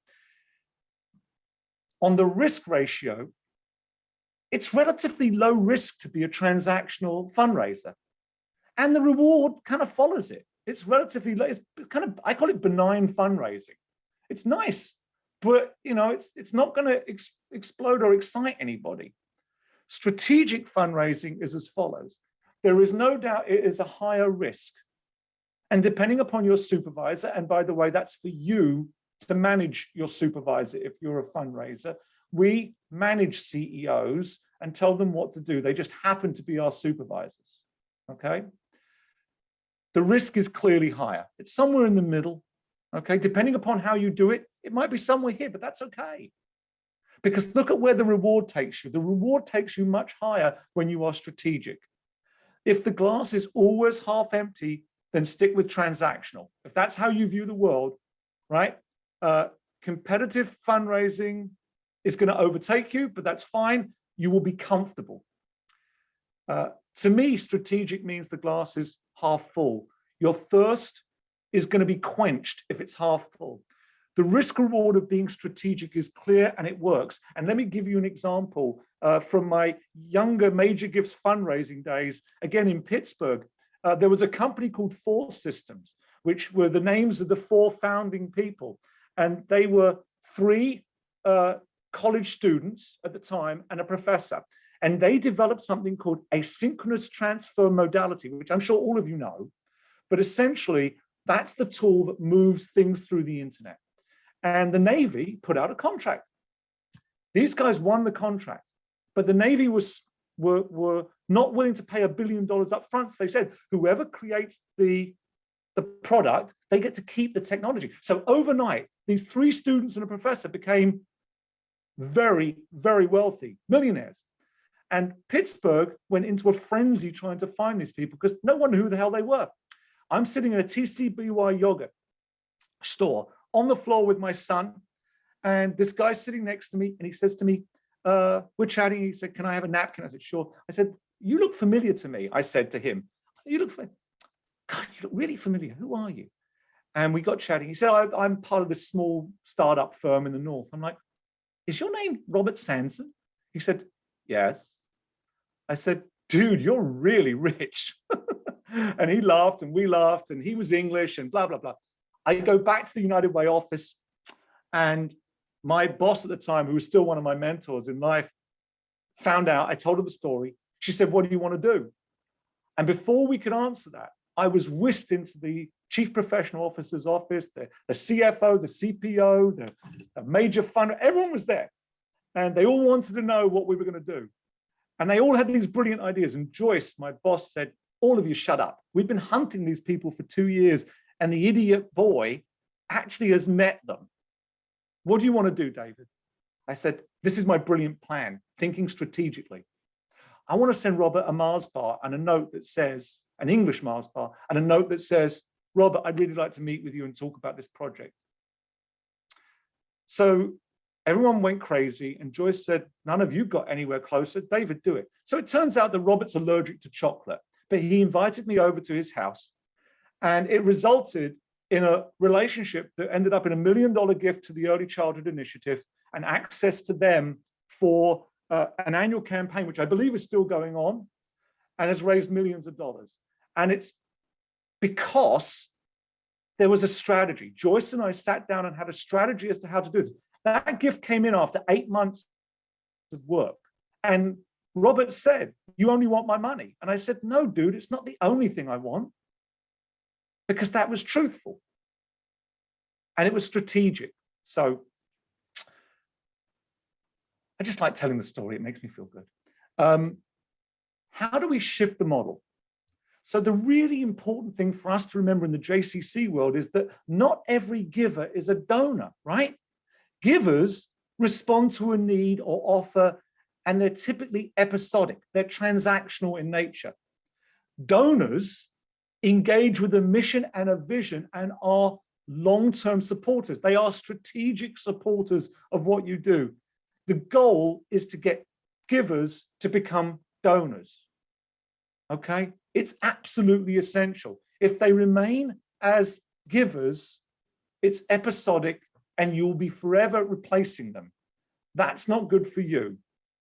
S2: On the risk ratio, it's relatively low risk to be a transactional fundraiser. And the reward kind of follows it. It's relatively low. It's kind of, I call it benign fundraising. It's nice, but you know, it's not going to explode or excite anybody. Strategic fundraising is as follows. There is no doubt it is a higher risk. And depending upon your supervisor, and by the way, that's for you to manage your supervisor if you're a fundraiser. We manage CEOs and tell them what to do. They just happen to be our supervisors, okay? The risk is clearly higher. It's somewhere in the middle, okay? Depending upon how you do it, it might be somewhere here, but that's okay. Because look at where the reward takes you. The reward takes you much higher when you are strategic. If the glass is always half empty, then stick with transactional. If that's how you view the world, right? Competitive fundraising is going to overtake you, but that's fine. You will be comfortable. To me, strategic means the glass is half full. Your thirst is going to be quenched if it's half full. The risk reward of being strategic is clear and it works. And let me give you an example from my younger Major Gifts fundraising days, again in Pittsburgh. There was a company called Four Systems, which were the names of the four founding people. And they were three college students at the time and a professor. And they developed something called asynchronous transfer modality, which I'm sure all of you know. But essentially, that's the tool that moves things through the internet. And the Navy put out a contract. These guys won the contract, but the Navy were not willing to pay $1 billion up front. So they said, whoever creates the product, they get to keep the technology. So overnight, these three students and a professor became very, very wealthy, millionaires. And Pittsburgh went into a frenzy trying to find these people because no one knew who the hell they were. I'm sitting in a TCBY yogurt store on the floor with my son, and this guy's sitting next to me, and he says to me, we're chatting, he said, can I have a napkin? I said, sure. I said, you look familiar to me, I said to him. You look familiar. God, you look really familiar. Who are you? And we got chatting. He said, I'm part of this small startup firm in the North. I'm like, is your name Robert Sanson? He said, yes. I said, dude, you're really rich. And he laughed and we laughed and he was English and blah, blah, blah. I go back to the United Way office, and my boss at the time, who was still one of my mentors in life, found out. I told her the story. She said, what do you want to do? And before we could answer that, I was whisked into the chief professional officer's office, the CFO, the CPO, the major fund, everyone was there. And they all wanted to know what we were going to do. And they all had these brilliant ideas. And Joyce, my boss, said, all of you shut up. We've been hunting these people for 2 years. And the idiot boy actually has met them. What do you want to do, David? I said, this is my brilliant plan, thinking strategically. I want to send Robert a Mars bar and a note that says, an English Mars bar, and a note that says, Robert, I'd really like to meet with you and talk about this project. So everyone went crazy, and Joyce said, none of you got anywhere closer. David, do it. So it turns out that Robert's allergic to chocolate, but he invited me over to his house. And it resulted in a relationship that ended up in $1 million gift to the Early Childhood Initiative and access to them for an annual campaign, which I believe is still going on and has raised millions of dollars. And it's because there was a strategy. Joyce and I sat down and had a strategy as to how to do this. That gift came in after 8 months of work. And Robert said, you only want my money. And I said, no, dude, it's not the only thing I want. Because that was truthful and it was strategic. So I just like telling the story. It makes me feel good. How do we shift the model? So the really important thing for us to remember in the JCC world is that not every giver is a donor, right? Givers respond to a need or offer, and they're typically episodic. They're transactional in nature. Donors engage with a mission and a vision and are long-term supporters. They are strategic supporters of what you do. The goal is to get givers to become donors. Okay? It's absolutely essential. If they remain as givers, it's episodic and you'll be forever replacing them. That's not good for you.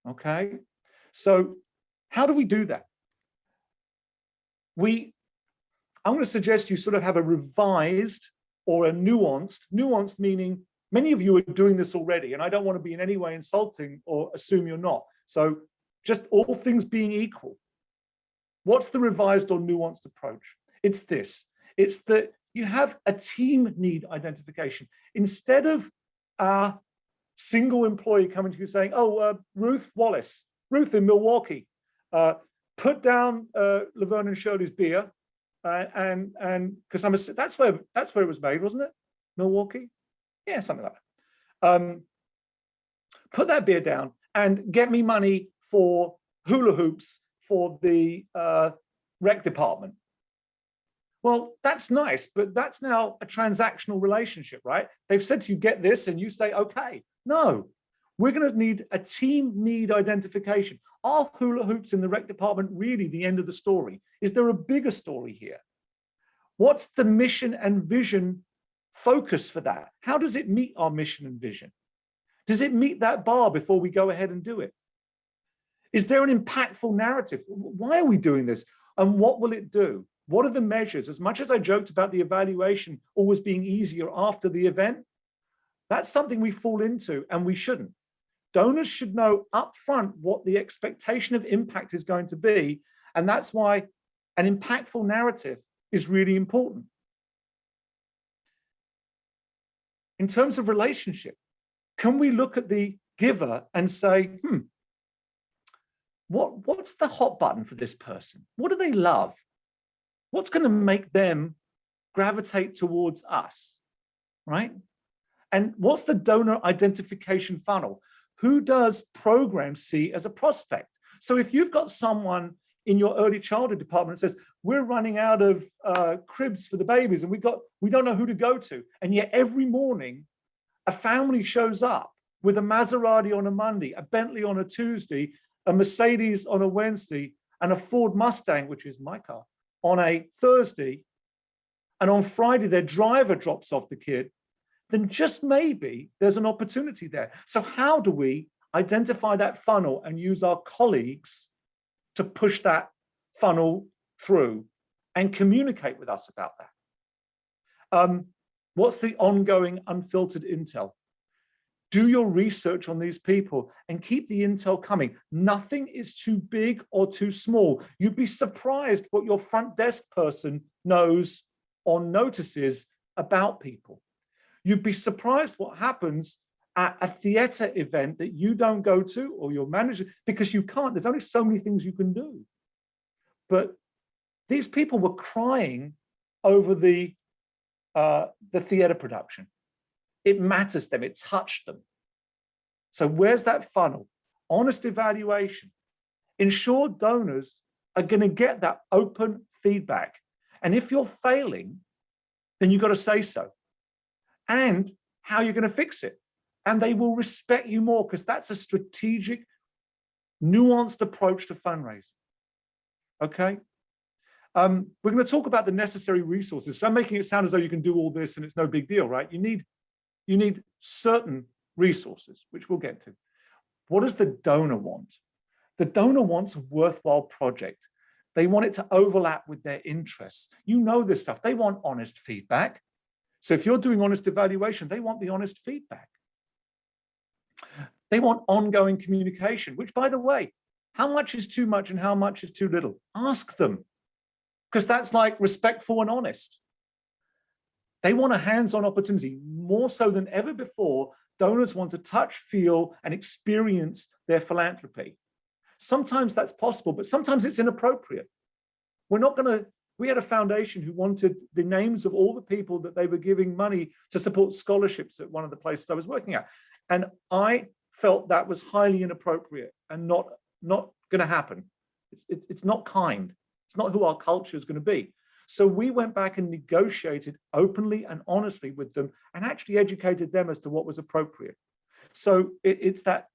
S2: Okay? So how do we do that? I'm going to suggest you sort of have a revised or a nuanced meaning many of you are doing this already, and I don't want to be in any way insulting or assume you're not. So just all things being equal, what's the revised or nuanced approach? It's this. It's that you have a team need identification. Instead of a single employee coming to you saying, oh, Ruth Wallace, Ruth in Milwaukee, put down Laverne and Shirley's beer, and because that's where it was made, wasn't it? Milwaukee? Yeah, something like that. put that beer down and get me money for hula hoops for the rec department. Well, that's nice, but that's now a transactional relationship, right? They've said to you, get this, and you say, okay. No, we're going to need a team need identification. Are hula hoops in the rec department really the end of the story? Is there a bigger story here? What's the mission and vision focus for that? How does it meet our mission and vision? Does it meet that bar before we go ahead and do it? Is there an impactful narrative? Why are we doing this? And what will it do? What are the measures? As much as I joked about the evaluation always being easier after the event, that's something we fall into and we shouldn't. Donors should know upfront what the expectation of impact is going to be. And that's why an impactful narrative is really important. In terms of relationship, can we look at the giver and say, what's the hot button for this person? What do they love? What's going to make them gravitate towards us, right? And what's the donor identification funnel? Who does programs see as a prospect? So if you've got someone in your early childhood department that says, we're running out of cribs for the babies and we don't know who to go to. And yet every morning, a family shows up with a Maserati on a Monday, a Bentley on a Tuesday, a Mercedes on a Wednesday, and a Ford Mustang, which is my car, on a Thursday, and on Friday their driver drops off the kid, then just maybe there's an opportunity there. So how do we identify that funnel and use our colleagues to push that funnel through and communicate with us about that? What's the ongoing unfiltered intel? Do your research on these people and keep the intel coming. Nothing is too big or too small. You'd be surprised what your front desk person knows or notices about people. You'd be surprised what happens at a theater event that you don't go to or your manager, because you can't. There's only so many things you can do. But these people were crying over the theater production. It matters to them, it touched them. So where's that funnel? Honest evaluation. Ensure donors are going to get that open feedback. And if you're failing, then you've got to say so. And how you're going to fix it. And they will respect you more, because that's a strategic, nuanced approach to fundraising. Okay? We're going to talk about the necessary resources. So I'm making it sound as though you can do all this and it's no big deal, right? You need certain resources, which we'll get to. What does the donor want? The donor wants a worthwhile project. They want it to overlap with their interests. You know this stuff. They want honest feedback. So if you're doing honest evaluation, they want the honest feedback. They want ongoing communication, which, by the way, how much is too much and how much is too little? Ask them, because that's like respectful and honest. They want a hands-on opportunity. More so than ever before, donors want to touch, feel, and experience their philanthropy. Sometimes that's possible, but sometimes it's inappropriate. We had a foundation who wanted the names of all the people that they were giving money to support scholarships at one of the places I was working at. And I felt that was highly inappropriate and not going to happen. It's not kind. It's not who our culture is going to be. So we went back and negotiated openly and honestly with them and actually educated them as to what was appropriate. So it's that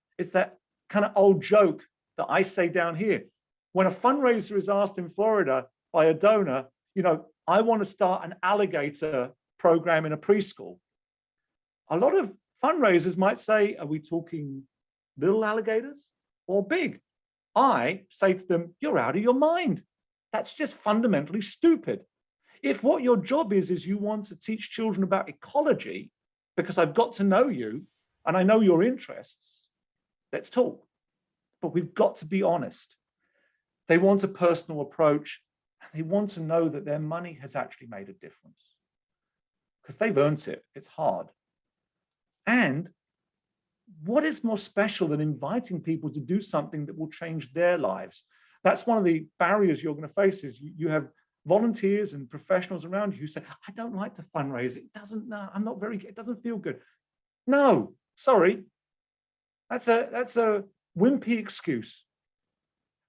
S2: kind of old joke that I say down here. When a fundraiser is asked in Florida by a donor, I want to start an alligator program in a preschool. A lot of fundraisers might say, are we talking little alligators or big? I say to them, you're out of your mind. That's just fundamentally stupid. If what your job is you want to teach children about ecology, because I've got to know you and I know your interests, let's talk. But we've got to be honest. They want a personal approach, and they want to know that their money has actually made a difference, because they've earned it. It's hard. And what is more special than inviting people to do something that will change their lives? That's one of the barriers you're going to face, is you have volunteers and professionals around you who say, I don't like to fundraise. It doesn't feel good. No, sorry. That's a wimpy excuse.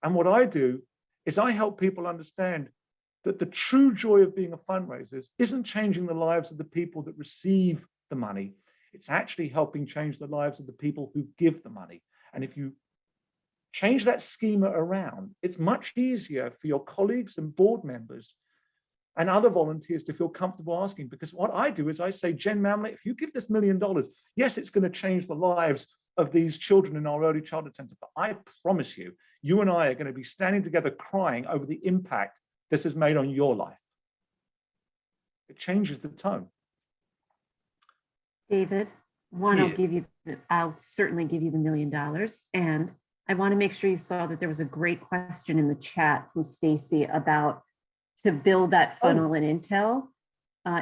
S2: And what I do is I help people understand that the true joy of being a fundraiser isn't changing the lives of the people that receive the money. It's actually helping change the lives of the people who give the money. And if you change that schema around, it's much easier for your colleagues and board members and other volunteers to feel comfortable asking. Because what I do is I say, Jen Mamley, if you give this $1 million, yes, it's going to change the lives of these children in our early childhood center. But I promise you, you and I are going to be standing together crying over the impact this has made on your life. It changes the tone.
S1: David, one,
S2: Yeah.
S1: I'll certainly give you the $1 million. And I want to make sure you saw that there was a great question in the chat from Stacy about to build that funnel and intel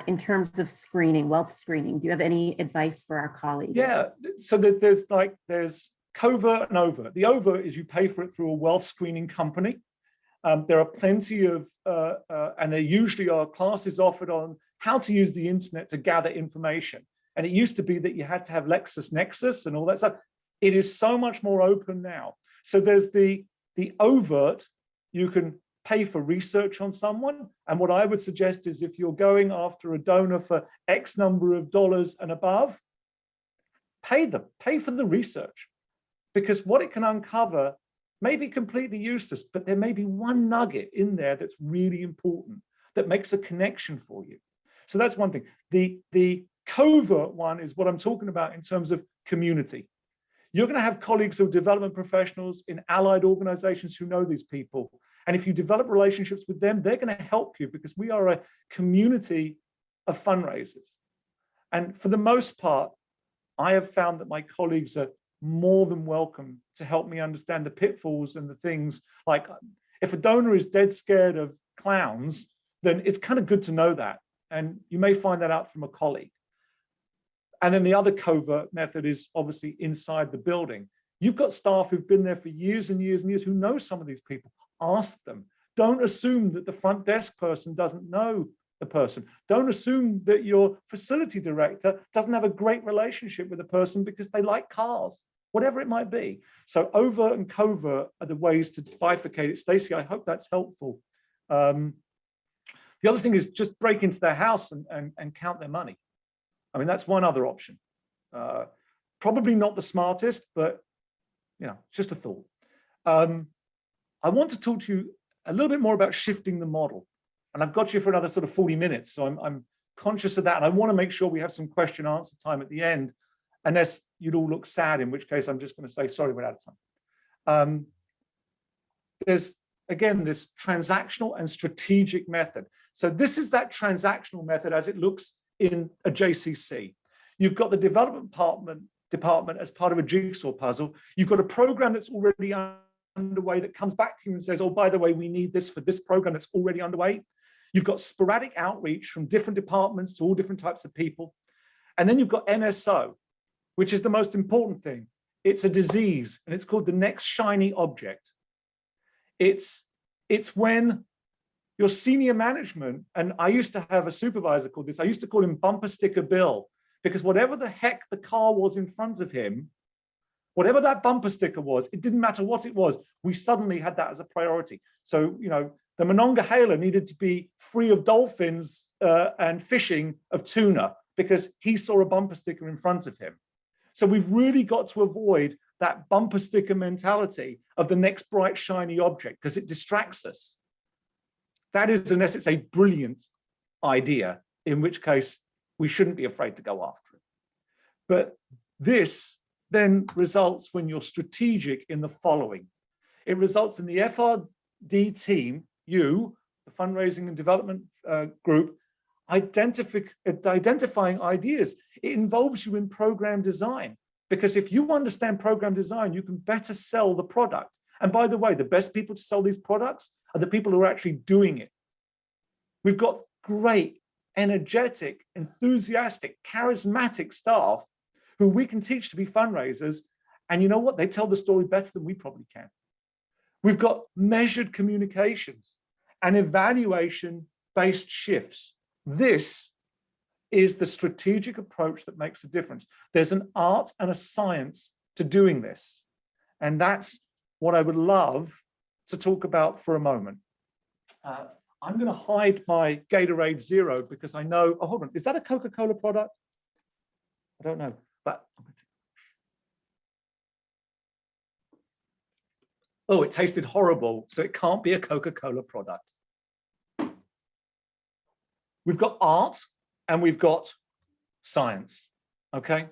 S1: in terms of screening, wealth screening. Do you have any advice for our colleagues?
S2: Yeah, so that there's covert and overt. The overt is you pay for it through a wealth screening company. There are plenty of, and there usually are classes offered on how to use the internet to gather information. And it used to be that you had to have LexisNexis and all that stuff. It is so much more open now. So there's the overt, you can pay for research on someone. And what I would suggest is if you're going after a donor for X number of dollars and above, pay for the research. Because what it can uncover may be completely useless, but there may be one nugget in there that's really important that makes a connection for you. So that's one thing. The covert one is what I'm talking about in terms of community. You're going to have colleagues who are development professionals in allied organizations who know these people. And if you develop relationships with them, they're going to help you because we are a community of fundraisers. And for the most part, I have found that my colleagues are more than welcome to help me understand the pitfalls and the things like if a donor is dead scared of clowns, then it's kind of good to know that. And you may find that out from a colleague. And then the other covert method is obviously inside the building. You've got staff who've been there for years and years and years who know some of these people. Ask them. Don't assume that the front desk person doesn't know the person. Don't assume that your facility director doesn't have a great relationship with the person because they like cars, whatever it might be. So overt and covert are the ways to bifurcate it. Stacey, I hope that's helpful. The other thing is just break into their house and count their money. I mean, that's one other option. Probably not the smartest, but just a thought. I want to talk to you a little bit more about shifting the model. And I've got you for another sort of 40 minutes. So I'm conscious of that. And I want to make sure we have some question answer time at the end, unless you'd all look sad, in which case I'm just going to say, sorry, we're out of time. There's, again, this transactional and strategic method. So this is that transactional method as it looks in a JCC. You've got the development department as part of a jigsaw puzzle. You've got a program that's already underway that comes back to you and says, oh, by the way, we need this for this program that's already underway. You've got sporadic outreach from different departments to all different types of people. And then you've got NSO, which is the most important thing. It's a disease and it's called the next shiny object. It's when your senior management, and I used to have a supervisor called this, I used to call him bumper sticker Bill, because whatever the heck the car was in front of him, whatever that bumper sticker was, it didn't matter what it was, we suddenly had that as a priority. So, the Monongahela needed to be free of dolphins and fishing of tuna because he saw a bumper sticker in front of him. So we've really got to avoid that bumper sticker mentality of the next bright, shiny object because it distracts us. That is, unless it's a brilliant idea, in which case we shouldn't be afraid to go after it. But this then results when you're strategic in the following. It results in the FRD team, you, the fundraising and development group, identifying ideas. It involves you in program design, because if you understand program design, you can better sell the product. And by the way, the best people to sell these products are the people who are actually doing it. We've got great, energetic, enthusiastic, charismatic staff who we can teach to be fundraisers. And you know what? They tell the story better than we probably can. We've got measured communications and evaluation-based shifts. This is the strategic approach that makes a difference. There's an art and a science to doing this. And that's what I would love to talk about for a moment. I'm going to hide my Gatorade Zero because I know, oh, hold on, is that a Coca-Cola product? I don't know, but oh, it tasted horrible, so it can't be a Coca-Cola product. We've got art and we've got science, okay?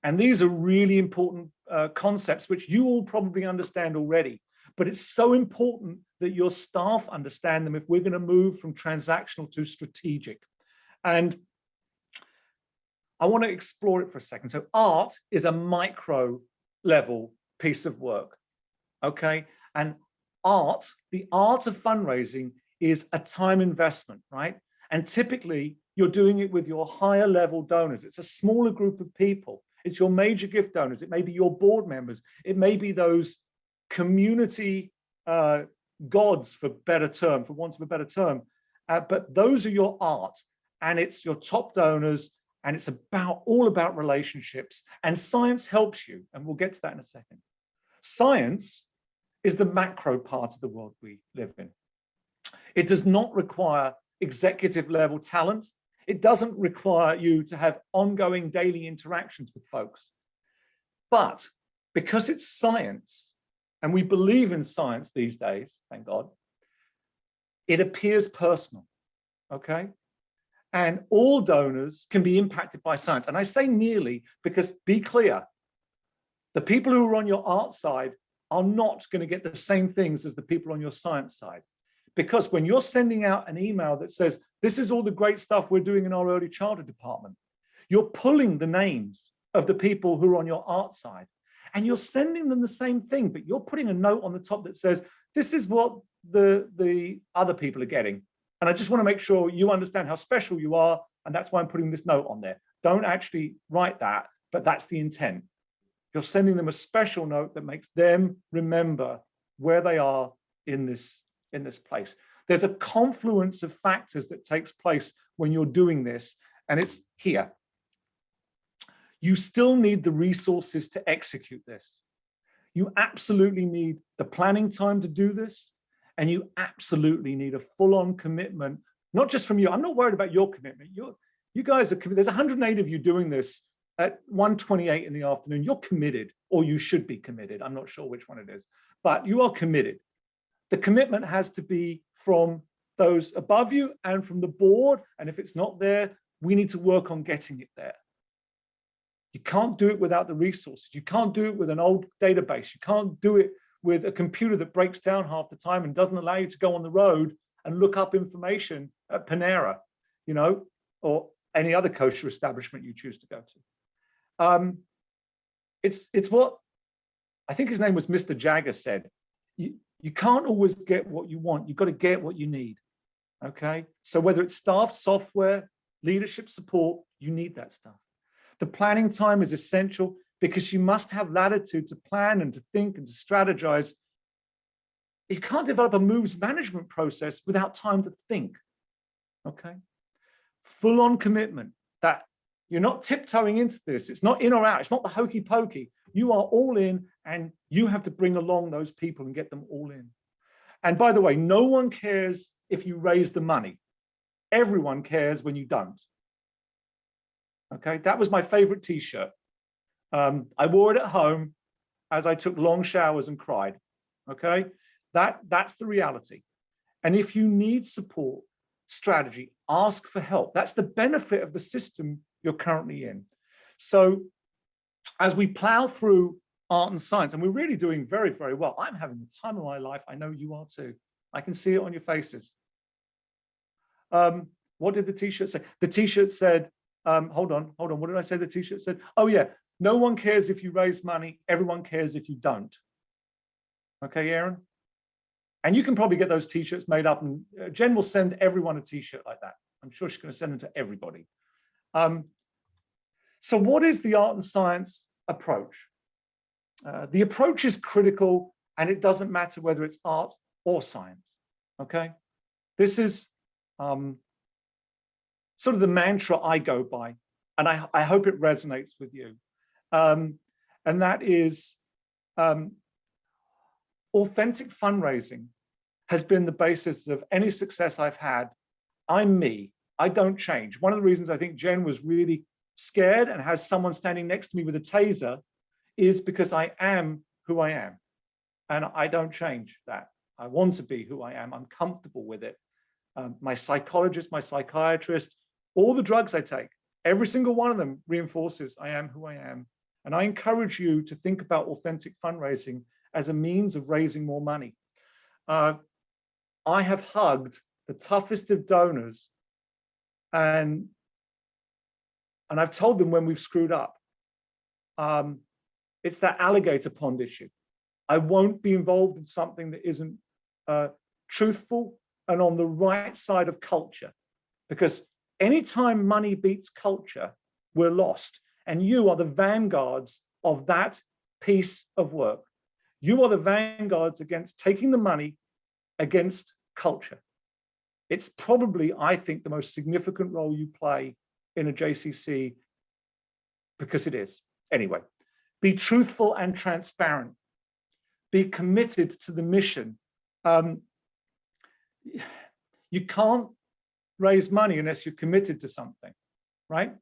S2: And these are really important concepts, which you all probably understand already, but it's so important that your staff understand them if we're going to move from transactional to strategic. And I want to explore it for a second. So art is a micro level piece of work, okay? And art, the art of fundraising is a time investment, right? And typically you're doing it with your higher level donors. It's a smaller group of people. It's your major gift donors. It may be your board members. It may be those community gods, for want of a better term. But those are your art, and it's your top donors, and it's all about relationships. And science helps you, and we'll get to that in a second. Science is the macro part of the world we live in. It does not require executive level talent. It doesn't require you to have ongoing daily interactions with folks. But because it's science, and we believe in science these days, thank God, it appears personal, okay? And all donors can be impacted by science. And I say nearly because, be clear, the people who are on your art side are not going to get the same things as the people on your science side. Because when you're sending out an email that says, this is all the great stuff we're doing in our early childhood department, you're pulling the names of the people who are on your art side, and you're sending them the same thing, but you're putting a note on the top that says, this is what the other people are getting. And I just want to make sure you understand how special you are, and that's why I'm putting this note on there. Don't actually write that, but that's the intent. You're sending them a special note that makes them remember where they are in this place. There's a confluence of factors that takes place when you're doing this, and it's here. You still need the resources to execute this. You absolutely need the planning time to do this, and you absolutely need a full-on commitment, not just from you. I'm not worried about your commitment. You guys are committed. There's 108 of you doing this at 1:28 in the afternoon. You're committed, or you should be committed. I'm not sure which one it is, but you are committed. The commitment has to be from those above you and from the board. And if it's not there, we need to work on getting it there. You can't do it without the resources. You can't do it with an old database. You can't do it with a computer that breaks down half the time and doesn't allow you to go on the road and look up information at Panera, or any other kosher establishment you choose to go to. It's what I think his name was Mr. Jagger said. You can't always get what you want. You've got to get what you need, okay? So whether it's staff, software, leadership support, you need that stuff. The planning time is essential because you must have latitude to plan and to think and to strategize. You can't develop a moves management process without time to think, okay? Full-on commitment that you're not tiptoeing into this. It's not in or out. It's not the hokey pokey. You are all in, and you have to bring along those people and get them all in. And by the way, no one cares if you raise the money. Everyone cares when you don't. Okay, that was my favorite t-shirt. I wore it at home as I took long showers and cried. Okay, that's the reality. And if you need support, strategy, ask for help. That's the benefit of the system you're currently in. So as we plow through art and science, and we're really doing very, very well. I'm having the time of my life. I know you are too. I can see it on your faces. What did the t-shirt say? The t-shirt said, hold on. What did I say the t-shirt said? Oh yeah, no one cares if you raise money. Everyone cares if you don't. Okay, Aaron? And you can probably get those t-shirts made up, and Jen will send everyone a t-shirt like that. I'm sure she's going to send them to everybody. So what is the art and science approach? The approach is critical, and it doesn't matter whether it's art or science, okay? This is sort of the mantra I go by, and I hope it resonates with you. And that is authentic fundraising has been the basis of any success I've had. I'm me. I don't change. One of the reasons I think Jen was really scared and has someone standing next to me with a taser is because I am who I am. And I don't change that. I want to be who I am. I'm comfortable with it. My psychologist, my psychiatrist, all the drugs I take, every single one of them reinforces I am who I am. And I encourage you to think about authentic fundraising as a means of raising more money. I have hugged the toughest of donors, and I've told them when we've screwed up. It's that alligator pond issue. I won't be involved in something that isn't truthful and on the right side of culture, because anytime money beats culture, we're lost. And you are the vanguards of that piece of work. You are the vanguards against taking the money against culture. It's probably, I think, the most significant role you play in a JCC, because it is. Anyway, be truthful and transparent. Be committed to the mission. You can't raise money unless you're committed to something, right?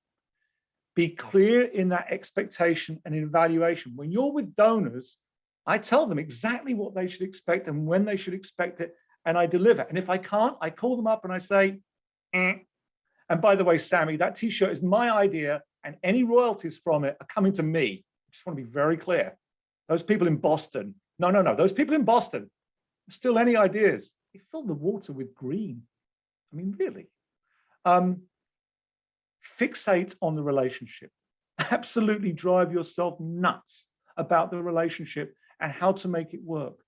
S2: Be clear in that expectation and evaluation. When you're with donors, I tell them exactly what they should expect and when they should expect it, and I deliver. And if I can't, I call them up and I say, And by the way, Sammy, that t-shirt is my idea, and any royalties from it are coming to me. I just want to be very clear. Those people in Boston, no, those people in Boston, still any ideas? They fill the water with green. I mean, really. Fixate on the relationship. Absolutely drive yourself nuts about the relationship and how to make it work.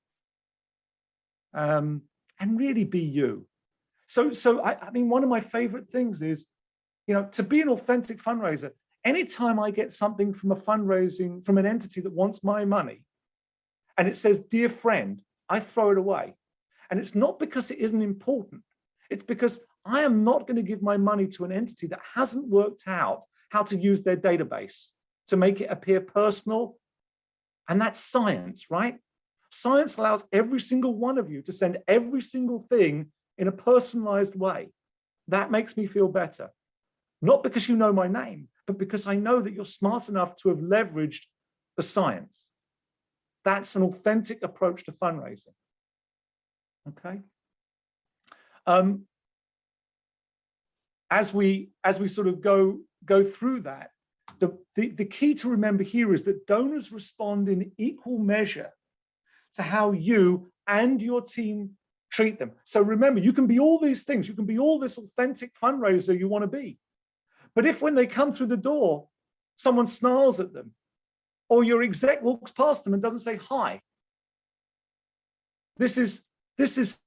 S2: And really be you. So I mean, one of my favorite things is, to be an authentic fundraiser. Anytime I get something from from an entity that wants my money, and it says, "Dear friend," I throw it away. And it's not because it isn't important. It's because I am not going to give my money to an entity that hasn't worked out how to use their database to make it appear personal. And that's science, right? Science allows every single one of you to send every single thing in a personalized way. That makes me feel better. Not because you know my name, but because I know that you're smart enough to have leveraged the science. That's an authentic approach to fundraising. Okay. As we sort of go through that, the key to remember here is that donors respond in equal measure to how you and your team treat them. So remember, you can be all these things. You can be all this authentic fundraiser you want to be. But if when they come through the door, someone snarls at them, or your exec walks past them and doesn't say hi, this is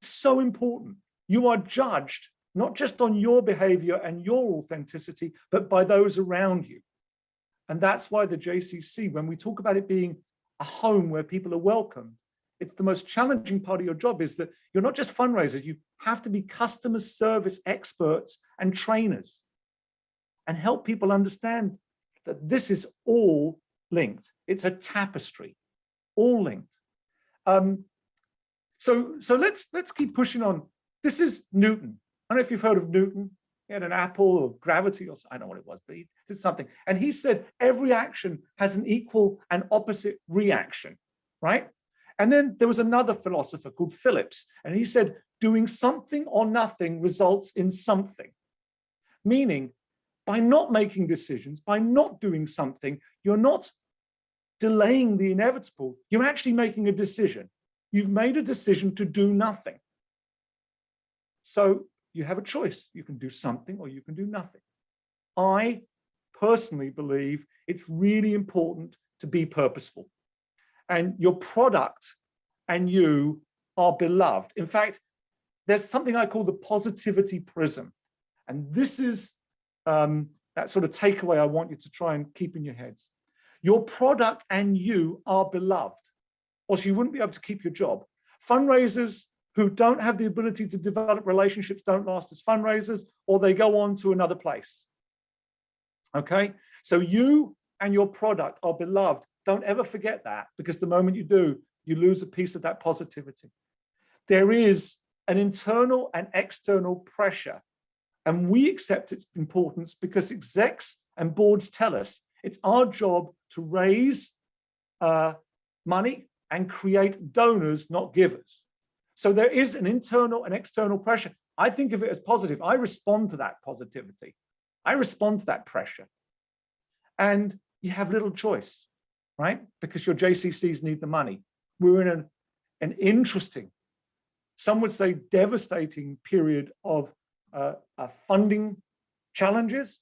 S2: so important. You are judged not just on your behavior and your authenticity, but by those around you. And that's why the JCC, when we talk about it being a home where people are welcome, it's the most challenging part of your job is that you're not just fundraisers, you have to be customer service experts and trainers and help people understand that this is all linked. It's a tapestry, all linked. So let's keep pushing on. This is Newton. I don't know if you've heard of Newton. He had an apple or gravity, or I don't know what it was, but he did something. And he said every action has an equal and opposite reaction, right? And then there was another philosopher called Phillips, and he said doing something or nothing results in something. Meaning, by not making decisions, by not doing something, you're not delaying the inevitable. You're actually making a decision. You've made a decision to do nothing. So you have a choice. You can do something or you can do nothing. I personally believe it's really important to be purposeful. And your product and you are beloved. In fact, there's something I call the positivity prism. And this is that sort of takeaway I want you to try and keep in your heads. Your product and you are beloved, or else you wouldn't be able to keep your job. Fundraisers who don't have the ability to develop relationships don't last as fundraisers, or they go on to another place. Okay, so you and your product are beloved. Don't ever forget that, because the moment you do, you lose a piece of that positivity. There is an internal and external pressure, and we accept its importance because execs and boards tell us it's our job to raise money and create donors, not givers. So there is an internal and external pressure. I think of it as positive. I respond to that positivity. I respond to that pressure. And you have little choice, right? Because your JCCs need the money. We're in an interesting, some would say devastating period of funding challenges.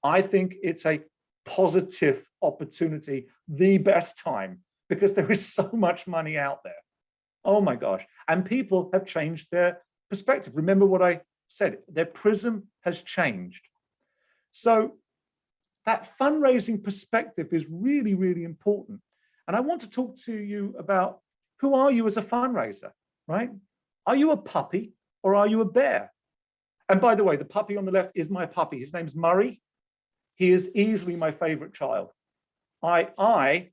S2: I think it's a positive opportunity, the best time, because there is so much money out there. Oh my gosh. And people have changed their perspective. Remember what I said, their prism has changed. So that fundraising perspective is really, really important. And I want to talk to you about, who are you as a fundraiser, right? Are you a puppy or are you a bear? And by the way, the puppy on the left is my puppy. His name's Murray. He is easily my favorite child. I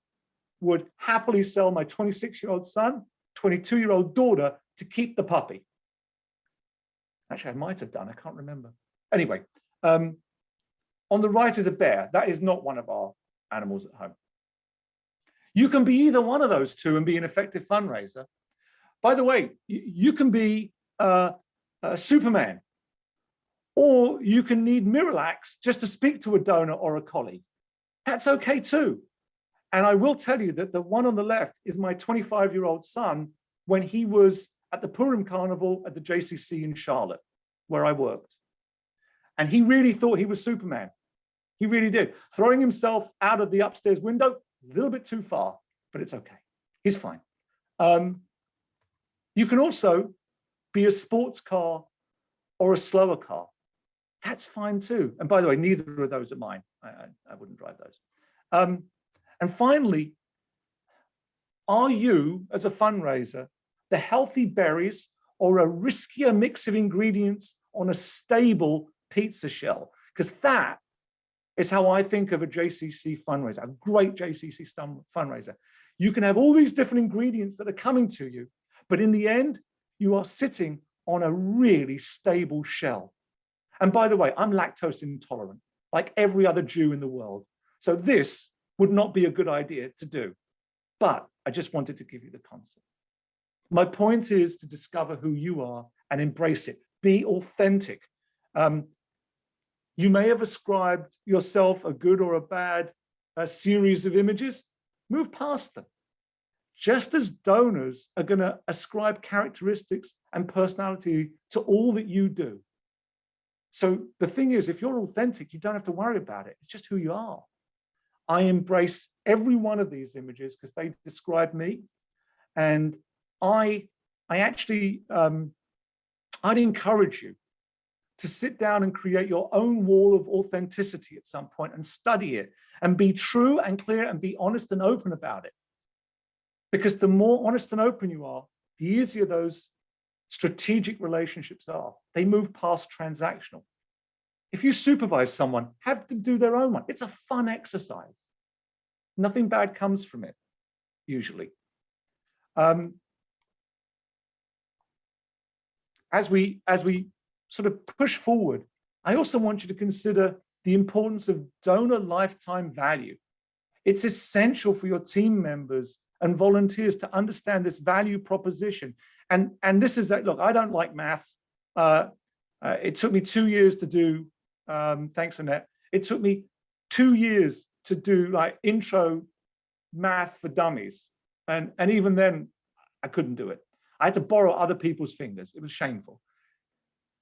S2: would happily sell my 26-year-old son, 22-year-old daughter to keep the puppy. Actually, I might have done, I can't remember. Anyway, on the right is a bear. That is not one of our animals at home. You can be either one of those two and be an effective fundraiser. By the way, you can be Superman, or you can need Miralax just to speak to a donor or a colleague. That's okay too. And I will tell you that the one on the left is my 25-year-old son when he was at the Purim Carnival at the JCC in Charlotte, where I worked. And he really thought he was Superman. He really did. Throwing himself out of the upstairs window, a little bit too far, but it's okay. He's fine. You can also be a sports car or a slower car. That's fine too. And by the way, neither of those are mine. I wouldn't drive those. And finally, are you, as a fundraiser, the healthy berries or a riskier mix of ingredients on a stable pizza shell? Because that is how I think of a JCC fundraiser, a great JCC fundraiser. You can have all these different ingredients that are coming to you, but in the end, you are sitting on a really stable shell. And by the way, I'm lactose intolerant, like every other Jew in the world. So this would not be a good idea to do. But I just wanted to give you the concept. My point is to discover who you are and embrace it. Be authentic. You may have ascribed yourself a good or a bad series of images. Move past them. Just as donors are going to ascribe characteristics and personality to all that you do. So the thing is, if you're authentic, you don't have to worry about it. It's just who you are. I embrace every one of these images because they describe me. And I'd encourage you to sit down and create your own wall of authenticity at some point and study it and be true and clear and be honest and open about it. Because the more honest and open you are, the easier those strategic relationships are. They move past transactional. If you supervise someone, have them do their own one. It's a fun exercise. Nothing bad comes from it, usually. As we sort of push forward, I also want you to consider the importance of donor lifetime value. It's essential for your team members and volunteers to understand this value proposition. And this is, look, I don't like math. It took me 2 years to do, thanks Annette, it took me 2 years to do like intro math for dummies. And even then I couldn't do it. I had to borrow other people's fingers. It was shameful.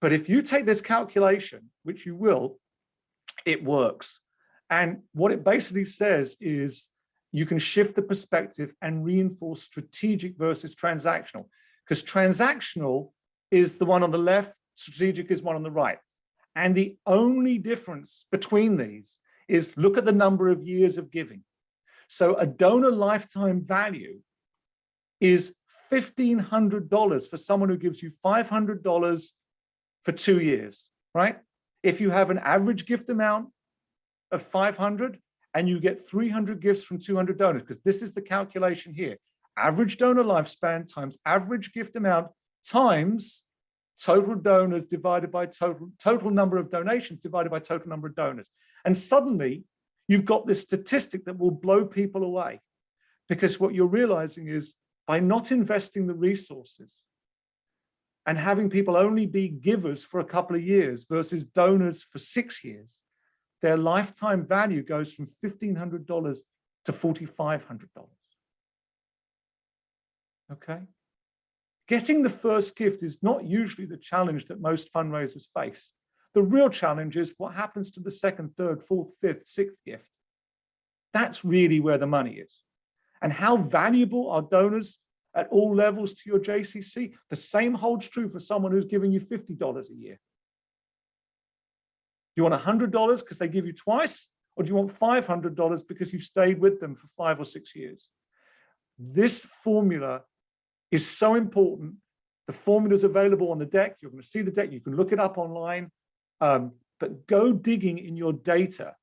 S2: But if you take this calculation, which you will, it works. And what it basically says is you can shift the perspective and reinforce strategic versus transactional. Because transactional is the one on the left, strategic is one on the right. And the only difference between these is look at the number of years of giving. So a donor lifetime value is $1,500 for someone who gives you $500 for 2 years, right? If you have an average gift amount of 500 and you get 300 gifts from 200 donors, because this is the calculation here. Average donor lifespan times average gift amount times total donors divided by total number of donations divided by total number of donors. And suddenly you've got this statistic that will blow people away, because what you're realizing is by not investing the resources and having people only be givers for a couple of years versus donors for 6 years, their lifetime value goes from $1,500 to $4,500. Okay? Getting the first gift is not usually the challenge that most fundraisers face. The real challenge is what happens to the second, third, fourth, fifth, sixth gift. That's really where the money is. And how valuable are donors at all levels to your JCC? The same holds true for someone who's giving you $50 a year. Do you want $100 because they give you twice? Or do you want $500 because you've stayed with them for 5 or 6 years? This formula is so important. The formula is available on the deck. You're going to see the deck. You can look it up online. But go digging in your data.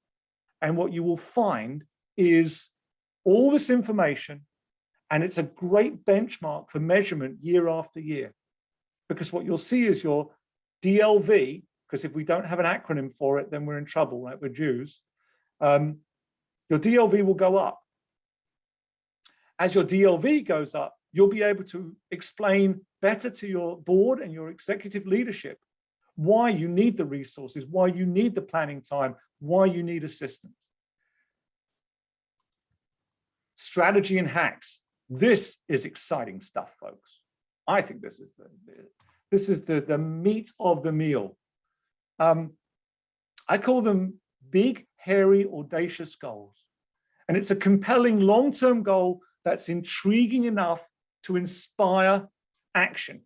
S2: And what you will find is all this information. And it's a great benchmark for measurement year after year. Because what you'll see is your DLV, because if we don't have an acronym for it, then we're in trouble, right? We're Jews. Your DLV will go up. As your DLV goes up, you'll be able to explain better to your board and your executive leadership why you need the resources, why you need the planning time, why you need assistance. Strategy and hacks. This is exciting stuff, folks. I think this is the meat of the meal. I call them big, hairy, audacious goals. And it's a compelling long-term goal that's intriguing enough to inspire action.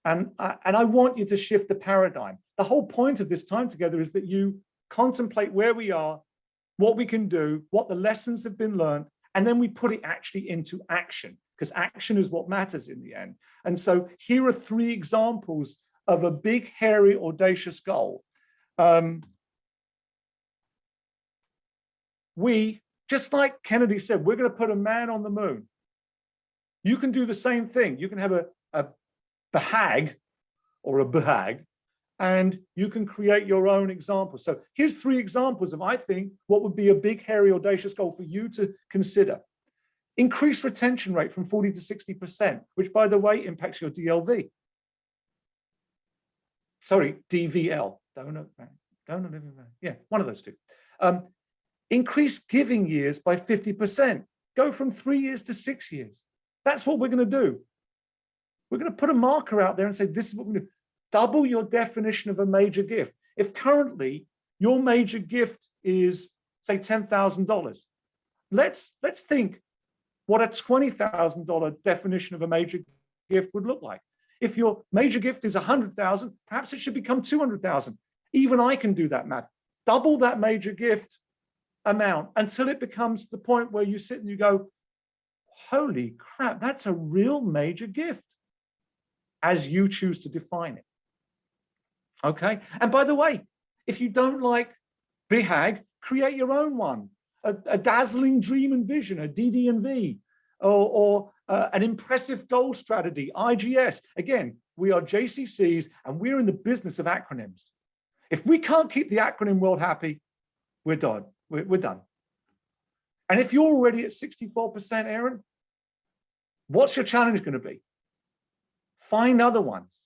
S2: And I want you to shift the paradigm. The whole point of this time together is that you contemplate where we are, what we can do, what the lessons have been learned, and then we put it actually into action, because action is what matters in the end. And so here are 3 examples of a big, hairy, audacious goal. Just like Kennedy said, we're going to put a man on the moon. You can do the same thing. You can have a BHAG or a BHAG, and you can create your own example. So here's 3 examples of, I think, what would be a big, hairy, audacious goal for you to consider. Increase retention rate from 40 to 60%, which, by the way, impacts your DLV. Sorry, DVL, donor living man. Yeah, one of those 2. Increase giving years by 50%. Go from 3 years to 6 years. That's what we're going to do. We're going to put a marker out there and say, this is what we're going to do. Double your definition of a major gift. If currently your major gift is, say, $10,000, let's think what a $20,000 definition of a major gift would look like. If your major gift is 100,000, perhaps it should become 200,000. Even I can do that math. Double that major gift amount until it becomes the point where you sit and you go, holy crap, that's a real major gift, as you choose to define it. Okay. And by the way, if you don't like BHAG, create your own one, a dazzling dream and vision, a DD&V, or an impressive goal strategy, IGS. Again, we are JCCs and we're in the business of acronyms. If we can't keep the acronym world happy, we're done. We're done. And if you're already at 64%, Aaron, what's your challenge going to be? Find other ones.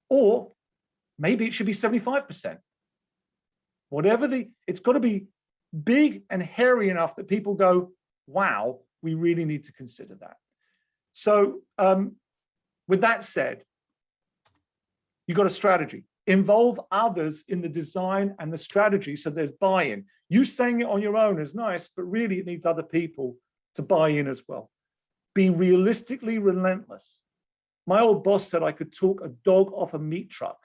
S2: Or maybe it should be 75%. Whatever it's got to be big and hairy enough that people go, wow, we really need to consider that. So with that said, you've got a strategy. Involve others in the design and the strategy so there's buy-in. You saying it on your own is nice, but really it needs other people to buy in as well. Be realistically relentless. My old boss said I could talk a dog off a meat truck,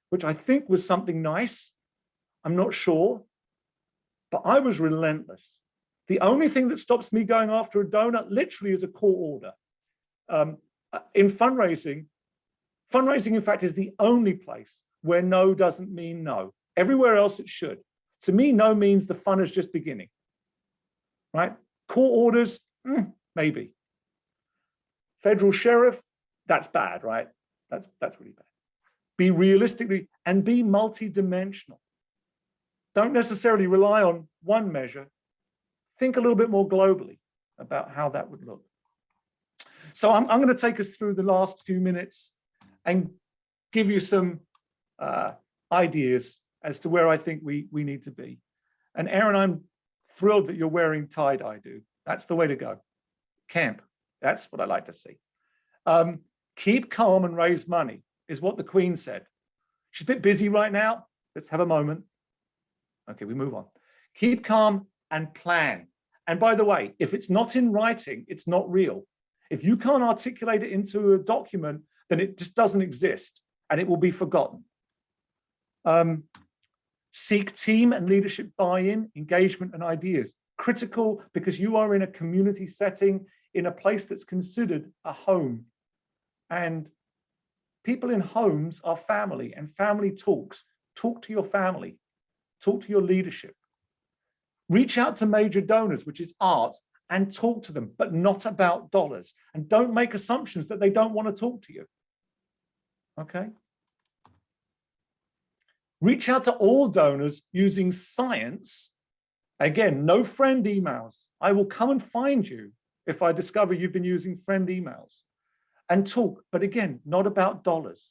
S2: which I think was something nice. I'm not sure, but I was relentless. The only thing that stops me going after a donor literally is a court order. In fundraising, in fact, is the only place where no doesn't mean no. Everywhere else it should. To me, no means the fun is just beginning. right? Court orders, maybe. Federal sheriff, that's bad, right? That's really bad. Be realistically and be multidimensional. Don't necessarily rely on one measure. Think a little bit more globally about how that would look. So I'm going to take us through the last few minutes and give you some ideas as to where I think we need to be. And Aaron, I'm thrilled that you're wearing tie-dye, dude. That's the way to go. Camp. That's what I like to see. Keep calm and raise money is what the Queen said. She's a bit busy right now. Let's have a moment. Okay, we move on. Keep calm and plan. And by the way, if it's not in writing, it's not real. If you can't articulate it into a document, then it just doesn't exist and it will be forgotten. Seek team and leadership buy-in, engagement and ideas. Critical because you are in a community setting, in a place that's considered a home. And people in homes are family, and family talks. Talk to your family. Talk to your leadership. Reach out to major donors, which is art, and talk to them, but not about dollars. And don't make assumptions that they don't want to talk to you. Okay? Reach out to all donors using science. Again, no friend emails. I will come and find you if I discover you've been using friend emails. And talk, but again, not about dollars.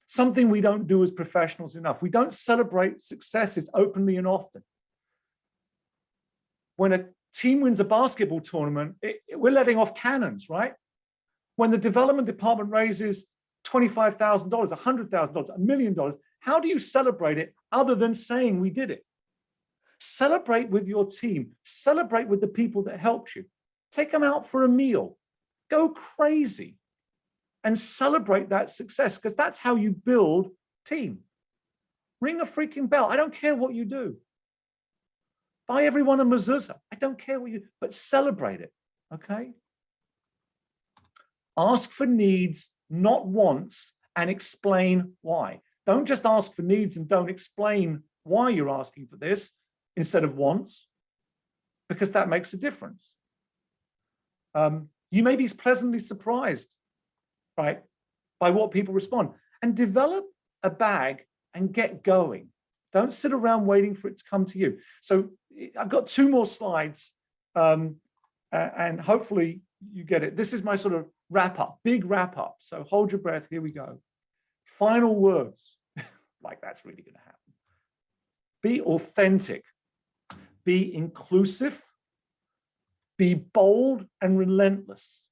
S2: Something we don't do as professionals enough. We don't celebrate successes openly and often. When a team wins a basketball tournament, we're letting off cannons, right? When the development department raises $25,000, $100,000, $1 million, how do you celebrate it other than saying we did it? Celebrate with your team. Celebrate with the people that helped you. Take them out for a meal. Go crazy and celebrate that success, because that's how you build team. Ring a freaking bell. I don't care what you do. Buy everyone a mezuzah. I don't care what you do, but celebrate it, okay? Ask for needs, not wants, and explain why. Don't just ask for needs and don't explain why you're asking for this instead of wants, because that makes a difference. You may be pleasantly surprised, right, by what people respond. And develop a bag and get going. Don't sit around waiting for it to come to you. So I've got 2 more slides, and hopefully you get it. This is my sort of wrap up, big wrap up. So hold your breath. Here we go. Final words. Like that's really going to happen. Be authentic. Be inclusive. Be bold and relentless.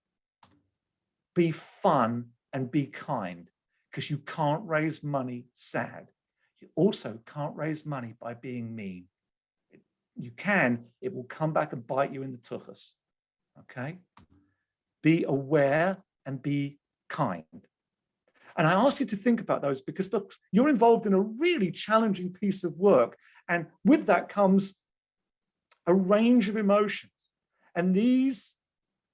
S2: Be fun and be kind, because you can't raise money sad. You also can't raise money by being mean. You can, it will come back and bite you in the tuchus. Okay? Be aware and be kind. And I ask you to think about those because look, you're involved in a really challenging piece of work. And with that comes a range of emotions. And these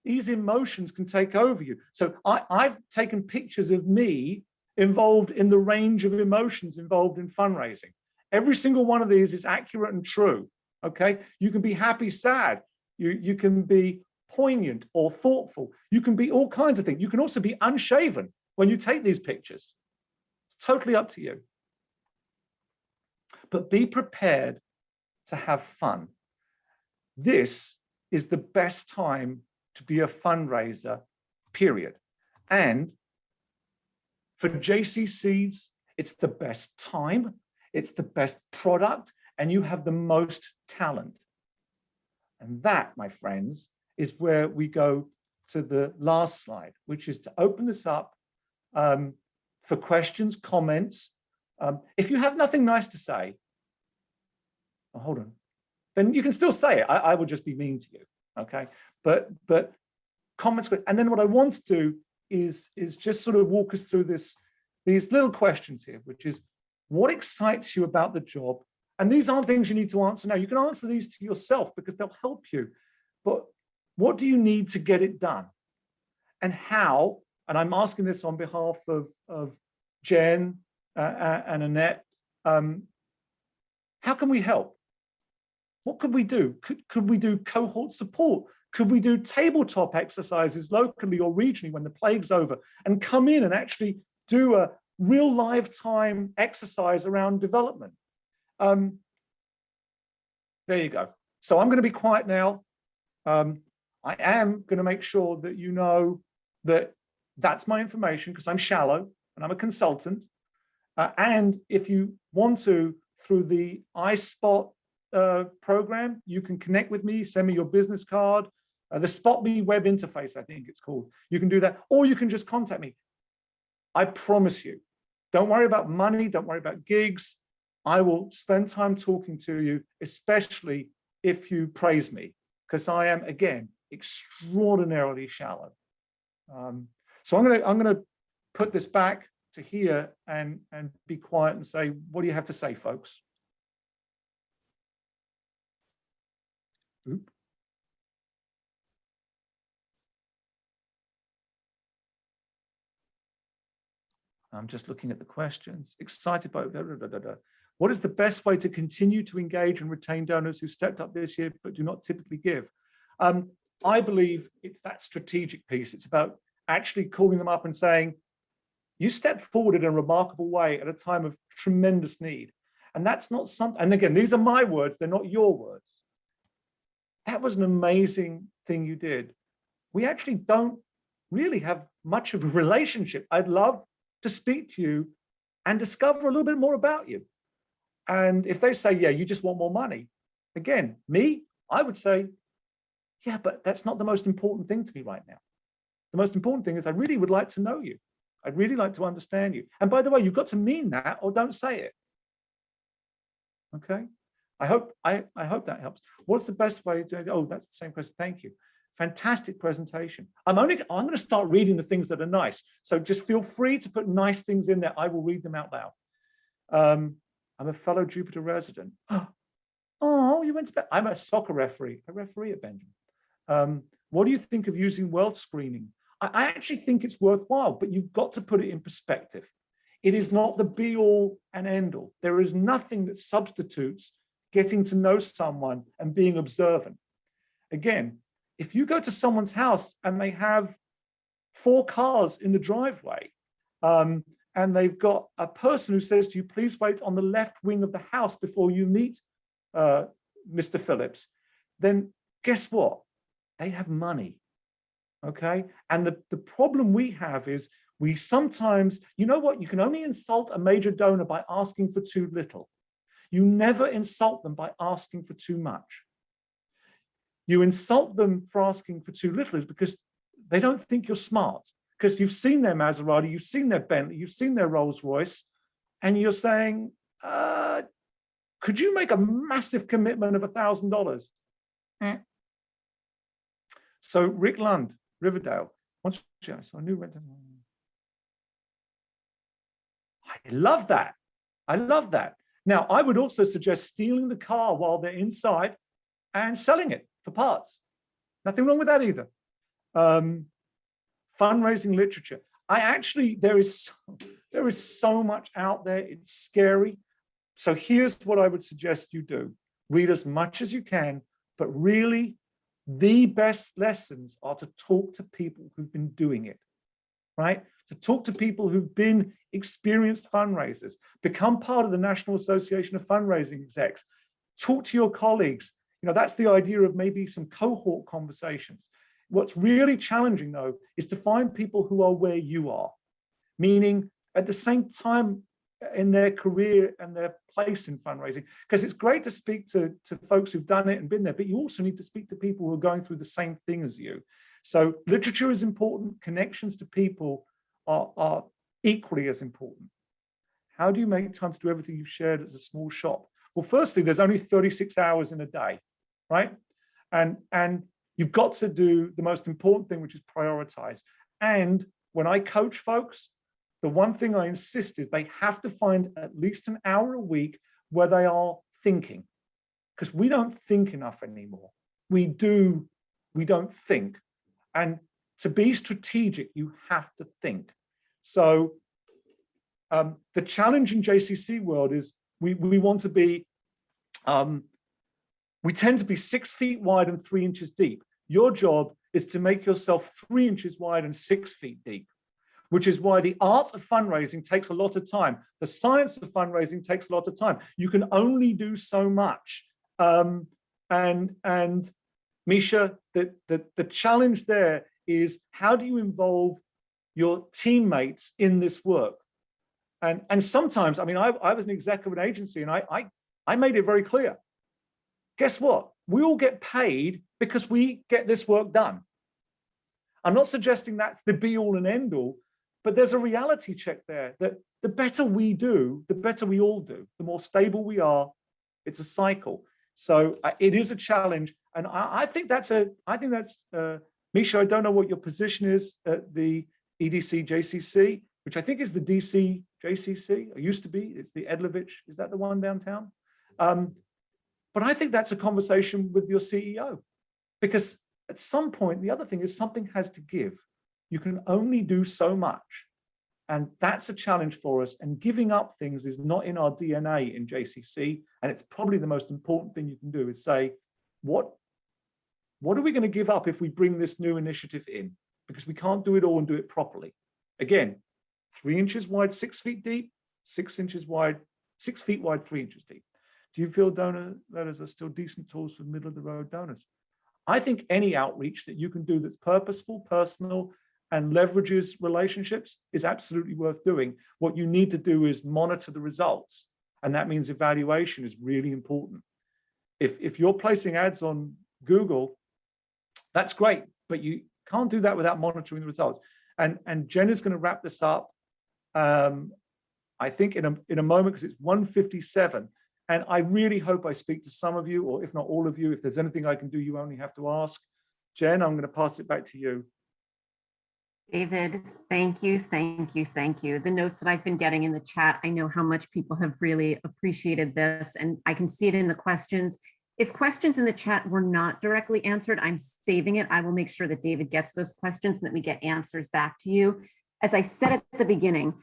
S2: emotions can take over you. So I've taken pictures of me involved in the range of emotions involved in fundraising. Every single one of these is accurate and true, okay? You can be happy, sad. You can be poignant or thoughtful. You can be all kinds of things. You can also be unshaven when you take these pictures. It's totally up to you. But be prepared to have fun. This is the best time to be a fundraiser, period. And for JCCs, it's the best time, it's the best product, and you have the most talent. And that, my friends, is where we go to the last slide, which is to open this up for questions, comments. If you have nothing nice to say, oh, hold on, then you can still say it. I would just be mean to you, okay? But comments, and then what I want to do is just sort of walk us through these little questions here, which is what excites you about the job? And these aren't things you need to answer now. You can answer these to yourself because they'll help you. But what do you need to get it done? And how, and I'm asking this on behalf of Jen and Annette, how can we help? What could we do? Could we do cohort support? Could we do tabletop exercises locally or regionally when the plague's over, and come in and actually do a real live time exercise around development? There you go. So I'm going to be quiet now. I am going to make sure that you know that that's my information, because I'm shallow and I'm a consultant. And if you want to, through the iSpot program, you can connect with me, send me your business card, the Spot Me web interface, I think it's called. You can do that, or you can just contact me. I promise you, don't worry about money, don't worry about gigs. I will spend time talking to you, especially if you praise me, because I am, again, extraordinarily shallow. So I'm gonna put this back to here and be quiet and say, what do you have to say, folks? Oop. I'm just looking at the questions. Excited by what is the best way to continue to engage and retain donors who stepped up this year but do not typically give? I believe it's that strategic piece. It's about actually calling them up and saying, you stepped forward in a remarkable way at a time of tremendous need. And that's not something, and again, these are my words, they're not your words. That was an amazing thing you did. We actually don't really have much of a relationship. I'd love to speak to you and discover a little bit more about you. And if they say, yeah, you just want more money, again, me, I would say, yeah, but that's not the most important thing to me right now. The most important thing is I really would like to know you. I'd really like to understand you. And by the way, you've got to mean that or don't say it. Okay. I hope that helps. What's the best way to, oh, that's the same question. Thank you. Fantastic presentation. I'm going to start reading the things that are nice. So just feel free to put nice things in there. I will read them out loud. I'm a fellow Jupiter resident. Oh, you went to bed. I'm a soccer referee at Benjamin. What do you think of using wealth screening? I actually think it's worthwhile, but you've got to put it in perspective. It is not the be all and end all. There is nothing that substitutes getting to know someone and being observant. Again, if you go to someone's house and they have 4 cars in the driveway, and they've got a person who says to you, please wait on the left wing of the house before you meet Mr. Phillips, then guess what? They have money, okay? And the problem we have is we sometimes, you know what? You can only insult a major donor by asking for too little. You never insult them by asking for too much. You insult them for asking for too little is because they don't think you're smart, because you've seen their Maserati, you've seen their Bentley, you've seen their Rolls Royce, and you're saying, could you make a massive commitment of $1,000? So Rick Lund, Riverdale, once so I knew. I love that. I love that. Now, I would also suggest stealing the car while they're inside and selling it for parts. Nothing wrong with that either. Fundraising literature. There is so much out there. It's scary. So here's what I would suggest you do. Read as much as you can, but really the best lessons are to talk to people who've been doing it, right? To talk to people who've been experienced fundraisers, become part of the National Association of Fundraising Execs, talk to your colleagues. You know, that's the idea of maybe some cohort conversations. What's really challenging, though, is to find people who are where you are, meaning at the same time in their career and their place in fundraising. Because it's great to speak to folks who've done it and been there, but you also need to speak to people who are going through the same thing as you. So literature is important. Connections to people are equally as important. How do you make time to do everything you've shared as a small shop? Well, firstly, there's only 36 hours in a day, right? And you've got to do the most important thing, which is prioritize. And when I coach folks, the one thing I insist is they have to find at least an hour a week where they are thinking, because we don't think enough anymore. We don't think. And to be strategic, you have to think. So the challenge in JCC world is we want to be, We tend to be 6 feet wide and 3 inches deep. Your job is to make yourself 3 inches wide and 6 feet deep, which is why the art of fundraising takes a lot of time. The science of fundraising takes a lot of time. You can only do so much. And Misha, the challenge there is, how do you involve your teammates in this work? And sometimes, I mean, I was an exec of an agency, and I made it very clear. Guess what? We all get paid because we get this work done. I'm not suggesting that's the be all and end all, but there's a reality check there that the better we do, the better we all do. The more stable we are, it's a cycle. So it is a challenge, and I think that's Misha. I don't know what your position is at the EDC JCC, which I think is the DC JCC. It used to be. It's the Edlovich. Is that the one downtown? But I think that's a conversation with your CEO, because at some point, the other thing is something has to give. You can only do so much. And that's a challenge for us. And giving up things is not in our DNA in JCC. And it's probably the most important thing you can do, is say, what are we going to give up if we bring this new initiative in? Because we can't do it all and do it properly. Again, 3 inches wide, 6 feet deep, 6 inches wide, 6 feet wide, 3 inches deep. Do you feel donor letters are still decent tools for middle of the road donors? I think any outreach that you can do that's purposeful, personal, and leverages relationships is absolutely worth doing. What you need to do is monitor the results. And that means evaluation is really important. If you're placing ads on Google, that's great, but you can't do that without monitoring the results. And Jen is going to wrap this up, I think in a moment, because it's 1:57. And I really hope I speak to some of you, or if not all of you. If there's anything I can do, you only have to ask. Jen, I'm going to pass it back to you.
S1: David, thank you, thank you, thank you. The notes that I've been getting in the chat, I know how much people have really appreciated this, and I can see it in the questions. If questions in the chat were not directly answered, I'm saving it. I will make sure that David gets those questions and that we get answers back to you. As I said at the beginning,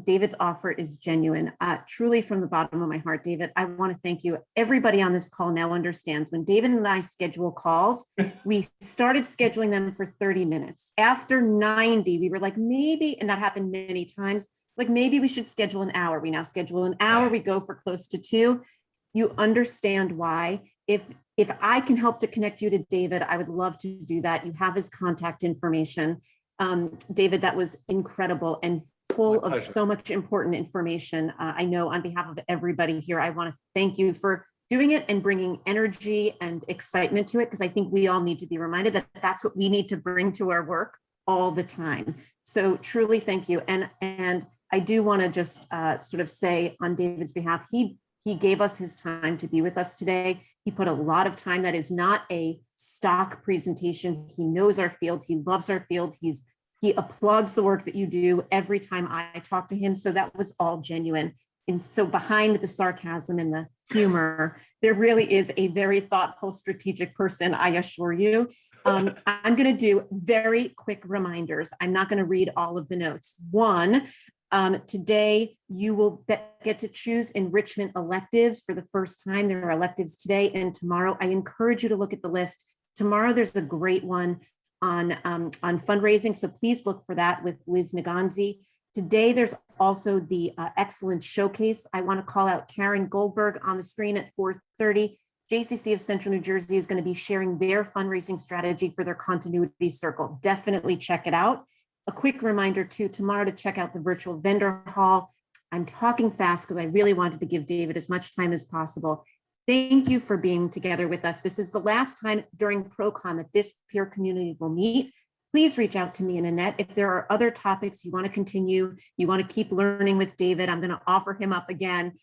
S1: David's offer is genuine. Truly from the bottom of my heart, David, I want to thank you. Everybody on this call now understands when David and I schedule calls, we started scheduling them for 30 minutes. After 90, we were like, maybe, and that happened many times, like maybe we should schedule an hour. We now schedule an hour, we go for close to 2. You understand why. If I can help to connect you to David, I would love to do that. You have his contact information. David, that was incredible and full of so much important information. I know on behalf of everybody here, I want to thank you for doing it and bringing energy and excitement to it, because I think we all need to be reminded that that's what we need to bring to our work all the time. So truly thank you. And I do want to just sort of say on David's behalf, he gave us his time to be with us today. He put a lot of time. That is not a stock presentation. He knows our field. He loves our field. He applauds the work that you do every time I talk to him. So that was all genuine. And so behind the sarcasm and the humor, there really is a very thoughtful, strategic person, I assure you. I'm going to do very quick reminders. I'm not going to read all of the notes. One, today you will get to choose enrichment electives for the first time. There are electives today and tomorrow. I encourage you to look at the list. Tomorrow there's a great one on fundraising, so please look for that with Liz Naganzi. Today there's also the excellent showcase. I want to call out Karen Goldberg on the screen at 4:30. JCC of Central New Jersey is going to be sharing their fundraising strategy for their continuity circle. Definitely check it out. A quick reminder too, tomorrow to check out the virtual vendor hall. I'm talking fast because I really wanted to give David as much time as possible. Thank you for being together with us. This is the last time during ProCon that this peer community will meet. Please reach out to me and Annette. If there are other topics you want to continue, you want to keep learning with David, I'm going to offer him up again.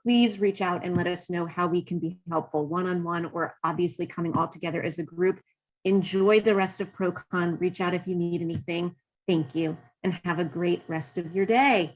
S1: Please reach out and let us know how we can be helpful, one-on-one or obviously coming all together as a group. Enjoy the rest of ProCon. Reach out if you need anything. Thank you and have a great rest of your day.